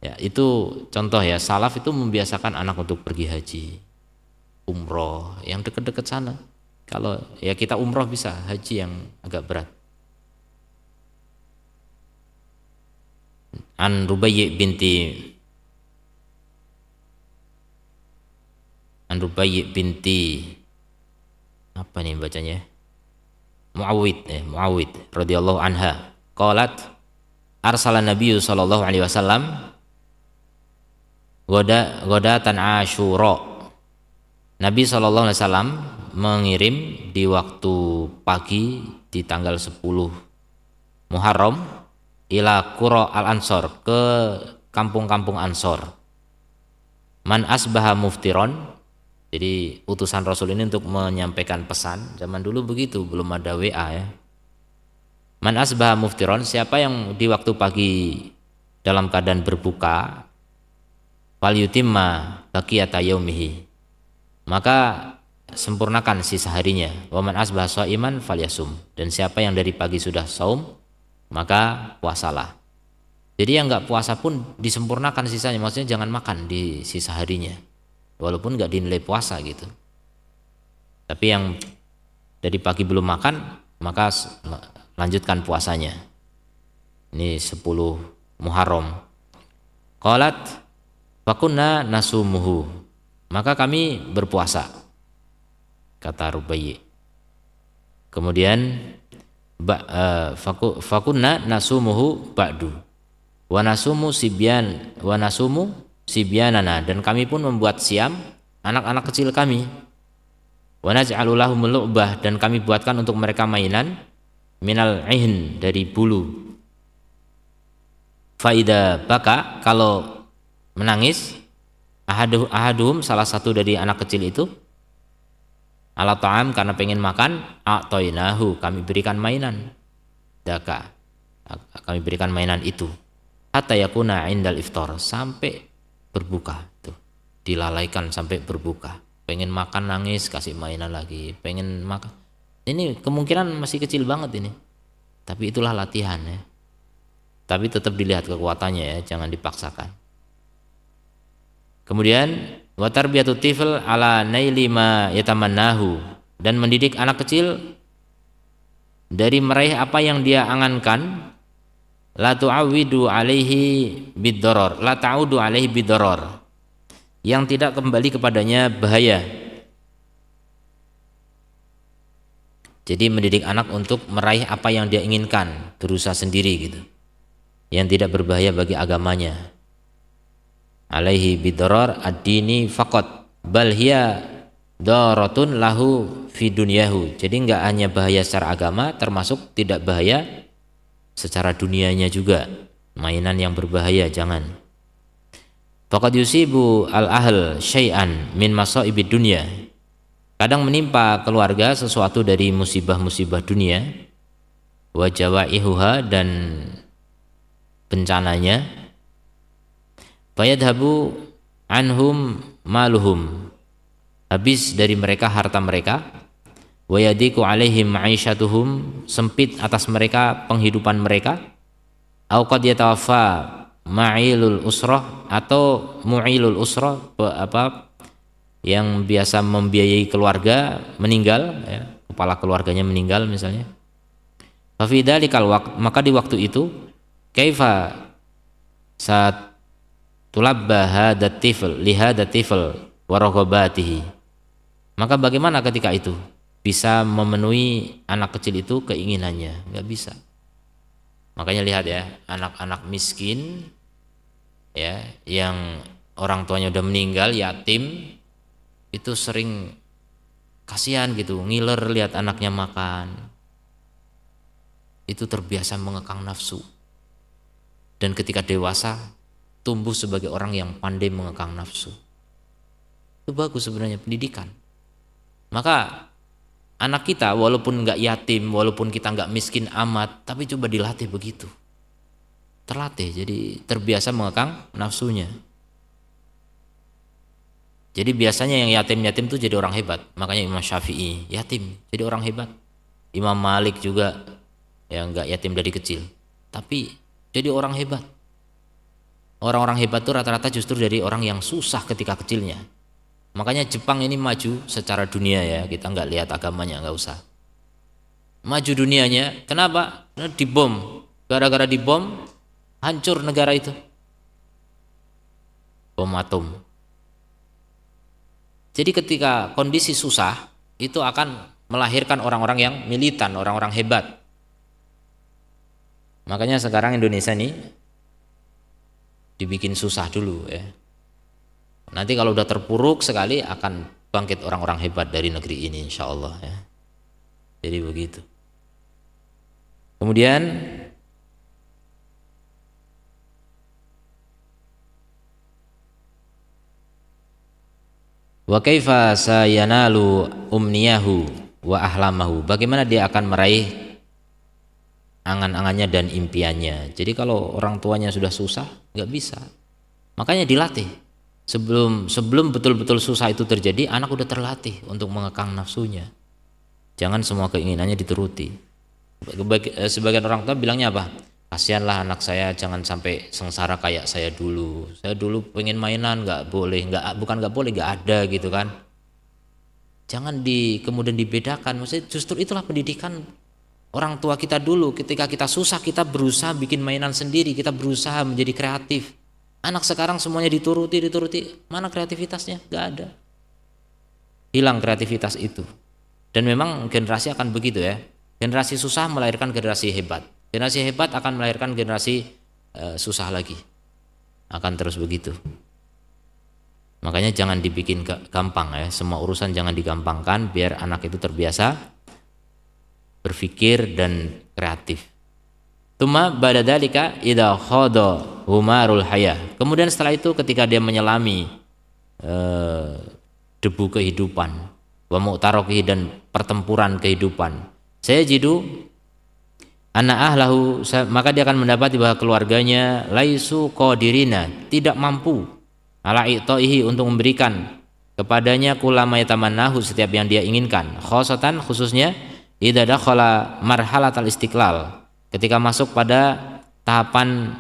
Ya itu contoh ya, salaf itu membiasakan anak untuk pergi haji, umroh yang dekat-dekat sana. Kalau ya kita umroh bisa, haji yang agak berat. An Rubayy binti apa nih bacanya? Muawwid radhiyallahu anha. Qalat arsala Nabi sallallahu alaihi wasallam ghodatan Asyura. Nabi sallallahu alaihi wasallam mengirim di waktu pagi di tanggal 10 Muharram ila qura al-Ansor, ke kampung-kampung Ansor. Man asbaha muftiron, Jadi utusan Rasul ini untuk menyampaikan pesan. Zaman dulu begitu, belum ada WA ya. Man asbaha muftiron, siapa yang di waktu pagi dalam keadaan berbuka, fal yutimma baqiyata yaumihi, maka sempurnakan sisa harinya. Wa man asbaha shaiman falyasum, dan siapa yang dari pagi sudah saum, maka puasalah. Jadi yang nggak puasa pun disempurnakan sisanya, maksudnya jangan makan di sisa harinya, walaupun nggak dinilai puasa gitu. Tapi yang dari pagi belum makan, maka lanjutkan puasanya. Ini 10 Muharram. Qalat fakunna nasumuhu, maka kami berpuasa, kata Rubayyi. Kemudian fakunna nasumuhu ba'du wa nasumu sibyanana, dan kami pun membuat siam anak-anak kecil kami. Wa naj'alu lahumul lu'bah, dan kami buatkan untuk mereka mainan minal ihn, dari bulu. Faida baka, kalau menangis, ahadum salah satu dari anak kecil itu, ala ta'am, karena pengen makan, a'toinahu, kami berikan mainan, daka, kami berikan mainan itu, hatta yakuna indal iftar, sampai berbuka, tuh dilalaikan sampai berbuka. Pengen makan nangis, kasih mainan lagi, pengen makan. Ini kemungkinan masih kecil banget ini, tapi itulah latihan ya. Tapi tetap dilihat kekuatannya ya, jangan dipaksakan. Kemudian wa tarbiyatu tifl ala naili ma yatamannahu, dan mendidik anak kecil dari meraih apa yang dia angankan. La tu'awidu alaihi bid-darar, la ta'udu alaihi bid-darar, yang tidak kembali kepadanya bahaya. Jadi mendidik anak untuk meraih apa yang dia inginkan, berusaha sendiri gitu, yang tidak berbahaya bagi agamanya. Alaihi bid-darar ad-dini faqat bal hiya daratun lahu fi dunyahu. Jadi enggak hanya bahaya secara agama, termasuk tidak bahaya secara dunianya juga. Mainan yang berbahaya jangan. Faqad yusibu al-ahl syai'an min masaibid dunya, kadang menimpa keluarga sesuatu dari musibah-musibah dunia, wa jawaihuha, dan bencananya, fayadhabu anhum maluhum, habis dari mereka harta mereka, wa yadiku alaihim ma'isyatuhum, sempit atas mereka penghidupan mereka, au qad yatawaffa ma'ilul usrah, atau mu'ilul usrah, yang biasa membiayai keluarga meninggal ya, kepala keluarganya meninggal misalnya. Fa fi dzalikal waqt, maka di waktu itu, kaifa saat tulabba hadat tifl li hadat tifl wa raghabatihi, maka bagaimana ketika itu bisa memenuhi anak kecil itu keinginannya? Enggak bisa. Makanya lihat ya, anak-anak miskin ya, yang orang tuanya udah meninggal, yatim, itu sering kasihan gitu, ngiler lihat anaknya makan. Itu terbiasa mengekang nafsu, dan ketika dewasa tumbuh sebagai orang yang pandai mengekang nafsu. Itu bagus sebenarnya pendidikan. Maka anak kita walaupun nggak yatim, walaupun kita nggak miskin amat, tapi coba dilatih begitu, terlatih, jadi terbiasa mengekang nafsunya. Jadi biasanya yang yatim-yatim itu jadi orang hebat. Makanya Imam Syafi'i yatim, jadi orang hebat. Imam Malik juga yang enggak yatim dari kecil, tapi jadi orang hebat. Orang-orang hebat itu rata-rata justru dari orang yang susah ketika kecilnya. Makanya Jepang ini maju secara dunia ya, kita enggak lihat agamanya, enggak usah. Maju dunianya, kenapa? Karena dibom. Gara-gara dibom, hancur negara itu. Bom atom. Jadi ketika kondisi susah, itu akan melahirkan orang-orang yang militan, orang-orang hebat. Makanya sekarang Indonesia ini dibikin susah dulu ya. Nanti kalau udah terpuruk sekali akan bangkit orang-orang hebat dari negeri ini, insya Allah ya. Jadi begitu. Kemudian Wa kaifa sayanalu umniyahu wa ahlamahu. Bagaimana dia akan meraih angan-angannya dan impiannya. Jadi kalau orang tuanya sudah susah, nggak bisa. Makanya dilatih. Sebelum betul-betul susah itu terjadi, anak udah terlatih untuk mengekang nafsunya. Jangan semua keinginannya dituruti. Sebagian orang tua bilangnya apa? Kasihanlah anak saya, jangan sampai sengsara kayak saya dulu. Saya dulu pengen mainan nggak boleh, bukan nggak boleh, nggak ada gitu kan. Jangan kemudian dibedakan. Maksudnya justru itulah pendidikan orang tua kita dulu. Ketika kita susah, kita berusaha bikin mainan sendiri, kita berusaha menjadi kreatif. Anak sekarang semuanya dituruti, mana kreativitasnya? Nggak ada. Hilang kreativitas itu. Dan memang generasi akan begitu ya. Generasi susah melahirkan generasi hebat. Generasi hebat akan melahirkan generasi susah lagi. Akan terus begitu. Makanya jangan dibikin gampang ya. Semua urusan jangan digampangkan biar anak itu terbiasa berpikir dan kreatif. Tuma ba'da dzalika idza khada humarul hayah. Kemudian setelah itu ketika dia menyelami debu kehidupan, wa mu'taraqihi dan pertempuran kehidupan. Saya jidu anak ahlahu, maka dia akan mendapati bahwa keluarganya laisu qadirina, tidak mampu ala i'taihi untuk memberikan kepadanya kulama yatamannahu, setiap yang dia inginkan, khosatan khususnya idza dakhala marhalatal istiqlal, ketika masuk pada tahapan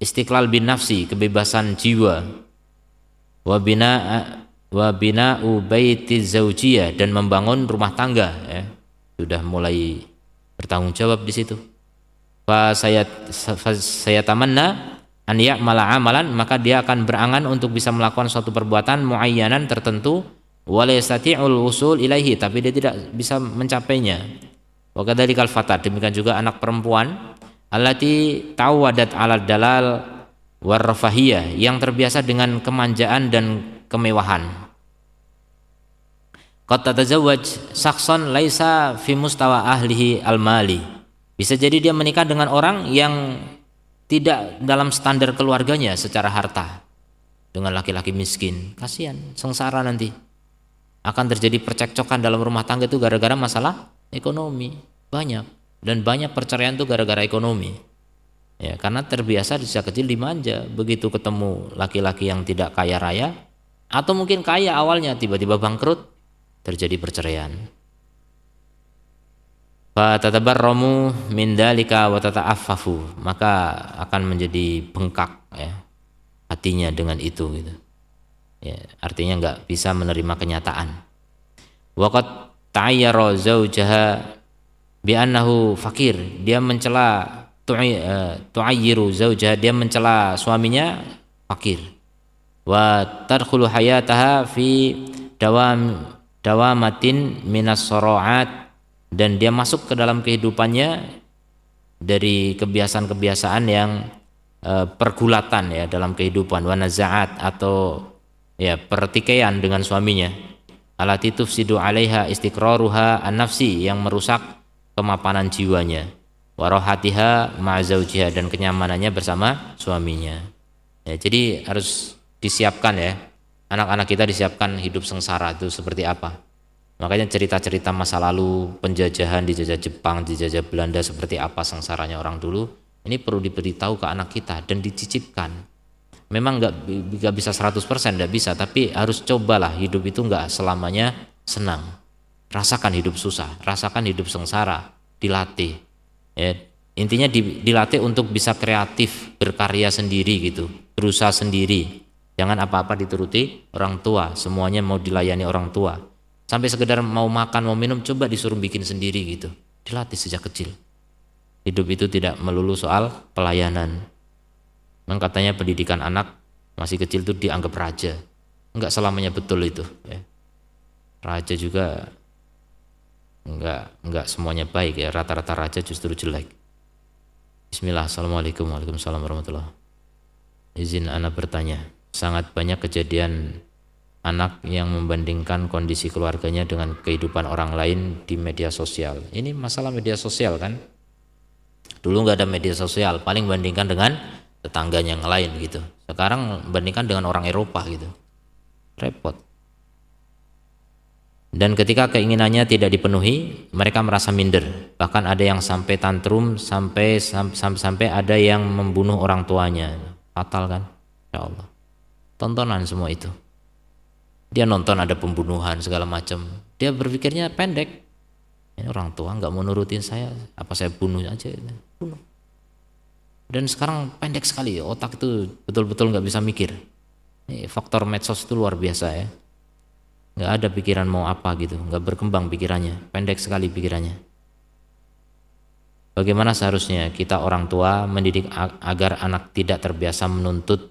istiqlal bin nafsi, kebebasan jiwa, wa bina'u baitiz zaujiyah, dan membangun rumah tangga ya. Sudah mulai bertanggung jawab di situ. Saya tamanna an ya'mala amalan, maka dia akan berangan untuk bisa melakukan suatu perbuatan muayyanan tertentu, wa la yastati'ul usul ilaihi, tapi dia tidak bisa mencapainya. Wa kadzalikal fata, demikian juga anak perempuan allati tawadat 'ala dalal war rafahiyah, yang terbiasa dengan kemanjaan dan kemewahan. Qad tatazawwaj shakhsan laisa fi mustawa ahlihi al-mali. Bisa jadi dia menikah dengan orang yang tidak dalam standar keluarganya secara harta, dengan laki-laki miskin. Kasihan, sengsara nanti. Akan terjadi percekcokan dalam rumah tangga itu gara-gara masalah ekonomi. Banyak, dan banyak perceraian itu gara-gara ekonomi. Ya, karena terbiasa sejak kecil dimanja. Begitu ketemu laki-laki yang tidak kaya raya, atau mungkin kaya awalnya tiba-tiba bangkrut, terjadi perceraian. Fa tatabarramu min dalika wa tata'affafu, maka akan menjadi bengkak ya hatinya dengan itu gitu. Ya, artinya enggak bisa menerima kenyataan. Wa qad ta'ayyara zaujaha bi annahu fakir, dia mencela tu'ayyiru zaujaha, dia mencela suaminya fakir. Wa tadkhulu hayataha fi dawamatin minas soro'at, dan dia masuk ke dalam kehidupannya dari kebiasaan-kebiasaan yang pergulatan ya dalam kehidupan, wanazaat atau ya pertikaian dengan suaminya, alati tufsidu 'alaiha istiqraruha an-nafsi, yang merusak kemapanan jiwanya, warohatiha ma'azaujiha, dan kenyamanannya bersama suaminya. Ya, jadi harus disiapkan ya. Anak-anak kita disiapkan hidup sengsara itu seperti apa. Makanya cerita-cerita masa lalu, penjajahan, dijajah Jepang, dijajah Belanda, seperti apa sengsaranya orang dulu, ini perlu diberitahu ke anak kita dan dicicipkan. Memang nggak bisa 100%, nggak bisa, tapi harus cobalah. Hidup itu nggak selamanya senang. Rasakan hidup susah, rasakan hidup sengsara, dilatih. Ya, intinya dilatih untuk bisa kreatif, berkarya sendiri gitu, berusaha sendiri. Jangan apa-apa dituruti orang tua, semuanya mau dilayani orang tua. Sampai sekedar mau makan, mau minum, coba disuruh bikin sendiri gitu. Dilatih sejak kecil. Hidup itu tidak melulu soal pelayanan. Memang katanya pendidikan anak masih kecil itu dianggap raja. Enggak selamanya betul itu. Ya. Raja juga enggak semuanya baik ya. Rata-rata raja justru jelek. Bismillah, assalamualaikum warahmatullahi wabarakatuh. Izin anak bertanya. Sangat banyak kejadian anak yang membandingkan kondisi keluarganya dengan kehidupan orang lain di media sosial. Ini masalah media sosial kan. Dulu nggak ada media sosial, paling bandingkan dengan tetangganya yang lain gitu. Sekarang bandingkan dengan orang Eropa gitu. Repot. Dan ketika keinginannya tidak dipenuhi, mereka merasa minder. Bahkan ada yang sampai tantrum, sampai ada yang membunuh orang tuanya. Fatal kan? Ya Allah. Tontonan semua itu. Dia nonton ada pembunuhan segala macam. Dia berpikirnya pendek. Ini orang tua nggak mau nurutin saya, apa saya bunuh aja? Bunuh. Dan sekarang pendek sekali, otak itu betul-betul nggak bisa mikir. Ini faktor medsos itu luar biasa ya. Nggak ada pikiran mau apa gitu, nggak berkembang pikirannya, pendek sekali pikirannya. Bagaimana seharusnya kita orang tua mendidik agar anak tidak terbiasa menuntut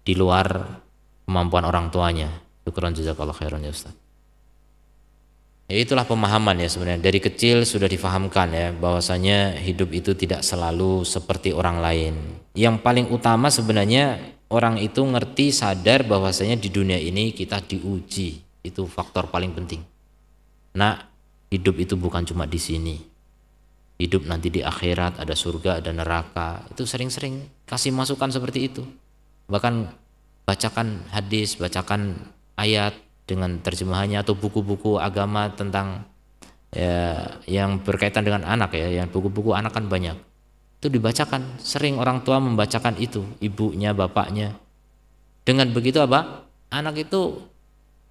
di luar kemampuan orang tuanya? Syukran jazakallahu khairan ya Ustaz. Ya itulah pemahaman ya sebenarnya, dari kecil sudah difahamkan ya bahwasanya hidup itu tidak selalu seperti orang lain. Yang paling utama sebenarnya orang itu ngerti, sadar bahwasanya di dunia ini kita diuji. Itu faktor paling penting. Nah, hidup itu bukan cuma di sini. Hidup nanti di akhirat, ada surga, ada neraka. Itu sering-sering kasih masukan seperti itu. Bahkan bacakan hadis, bacakan ayat dengan terjemahannya, atau buku-buku agama tentang ya, yang berkaitan dengan anak ya, yang buku-buku anak kan banyak. Itu dibacakan, sering orang tua membacakan itu, ibunya, bapaknya. Dengan begitu apa? Anak itu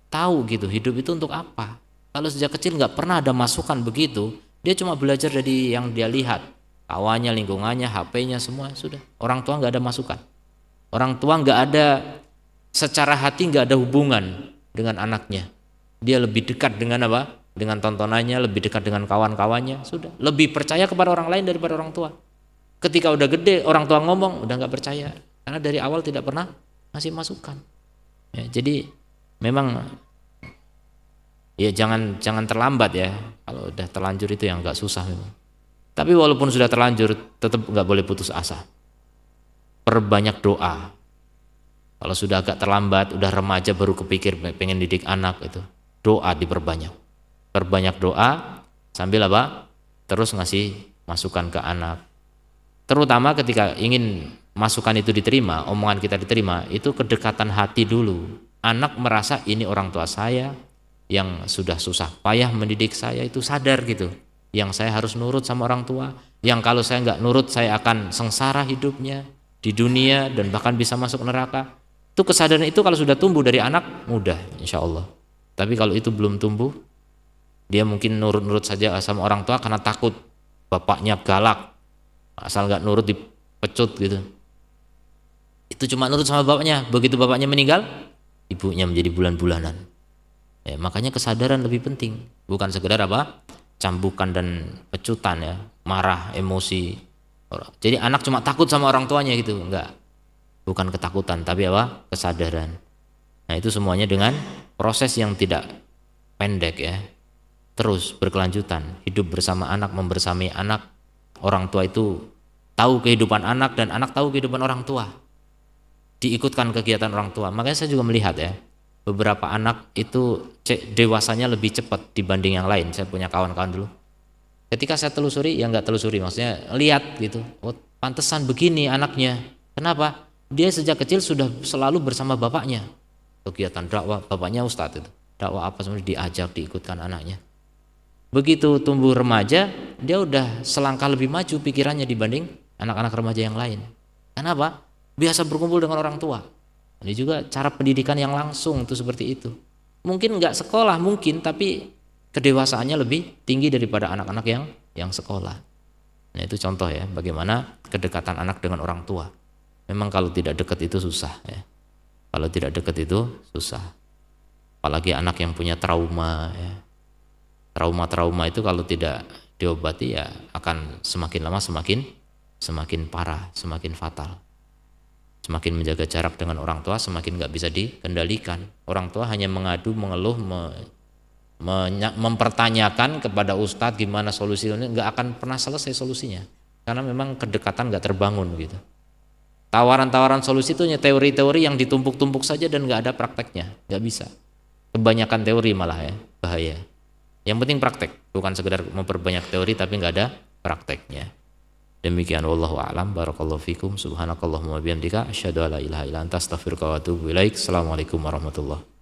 tahu gitu, hidup itu untuk apa. Kalau sejak kecil nggak pernah ada masukan begitu, dia cuma belajar dari yang dia lihat, kawannya, lingkungannya, HP-nya, semua sudah. Orang tua nggak ada masukan. Orang tua nggak ada, secara hati nggak ada hubungan dengan anaknya. Dia lebih dekat dengan apa? Dengan tontonannya, lebih dekat dengan kawan-kawannya, sudah. Lebih percaya kepada orang lain daripada orang tua. Ketika udah gede, orang tua ngomong udah nggak percaya, karena dari awal tidak pernah ngasih masukan. Ya, jadi memang ya jangan terlambat ya. Kalau udah terlanjur itu yang agak susah memang. Tapi walaupun sudah terlanjur, tetap nggak boleh putus asa. Perbanyak doa. Kalau sudah agak terlambat, udah remaja baru kepikir pengen didik anak, itu doa diperbanyak. Perbanyak doa sambil apa? Terus ngasih masukan ke anak. Terutama ketika ingin masukan itu diterima, omongan kita diterima, itu kedekatan hati dulu. Anak merasa ini orang tua saya yang sudah susah payah mendidik saya, itu sadar gitu. Yang saya harus nurut sama orang tua. Yang kalau saya nggak nurut, saya akan sengsara hidupnya di dunia dan bahkan bisa masuk neraka. Itu kesadaran itu kalau sudah tumbuh dari anak, mudah insya Allah. Tapi kalau itu belum tumbuh, dia mungkin nurut-nurut saja sama orang tua karena takut bapaknya galak, asal nggak nurut dipecut gitu. Itu cuma nurut sama bapaknya, begitu bapaknya meninggal, ibunya menjadi bulan-bulanan. Ya, makanya kesadaran lebih penting, bukan sekedar apa? Cambukan dan pecutan ya, marah, emosi. Jadi anak cuma takut sama orang tuanya gitu, enggak. Bukan ketakutan, tapi apa? Kesadaran. Nah, itu semuanya dengan proses yang tidak pendek ya. Terus berkelanjutan, hidup bersama anak, membersamai anak. Orang tua itu tahu kehidupan anak dan anak tahu kehidupan orang tua. Diikutkan kegiatan orang tua. Makanya saya juga melihat ya, beberapa anak itu dewasanya lebih cepat dibanding yang lain. Saya punya kawan-kawan dulu. Ketika saya telusuri, ya nggak telusuri, maksudnya lihat gitu. Oh, pantesan begini anaknya. Kenapa? Dia sejak kecil sudah selalu bersama bapaknya. Kegiatan dakwah, bapaknya ustadz itu. Dakwah apa semuanya diajak, diikutkan anaknya. Begitu tumbuh remaja, dia udah selangkah lebih maju pikirannya dibanding anak-anak remaja yang lain. Kenapa? Biasa berkumpul dengan orang tua. Ini juga cara pendidikan yang langsung itu seperti itu. Mungkin nggak sekolah mungkin, tapi kedewasaannya lebih tinggi daripada anak-anak yang sekolah. Nah, itu contoh ya bagaimana kedekatan anak dengan orang tua. Memang kalau tidak dekat itu susah ya. Kalau tidak dekat itu susah. Apalagi anak yang punya trauma ya. Trauma-trauma itu kalau tidak diobati ya akan semakin lama semakin parah, semakin fatal. Semakin menjaga jarak dengan orang tua semakin nggak bisa dikendalikan. Orang tua hanya mengadu, mengeluh, mempertanyakan kepada ustadz gimana solusinya, nggak akan pernah selesai solusinya. Karena memang kedekatan nggak terbangun gitu. Tawaran-tawaran solusi itu hanya teori-teori yang ditumpuk-tumpuk saja dan nggak ada prakteknya, nggak bisa. Kebanyakan teori malah ya, bahaya. Yang penting praktek, bukan sekedar memperbanyak teori tapi nggak ada prakteknya. Demikian wallahu a'lam. Barakallahu fikum. Subhanakallahumma wa bihamdika asyhadu an la ilaha illa anta astaghfiruka wa atubu ilaik. Assalamualaikum warahmatullahi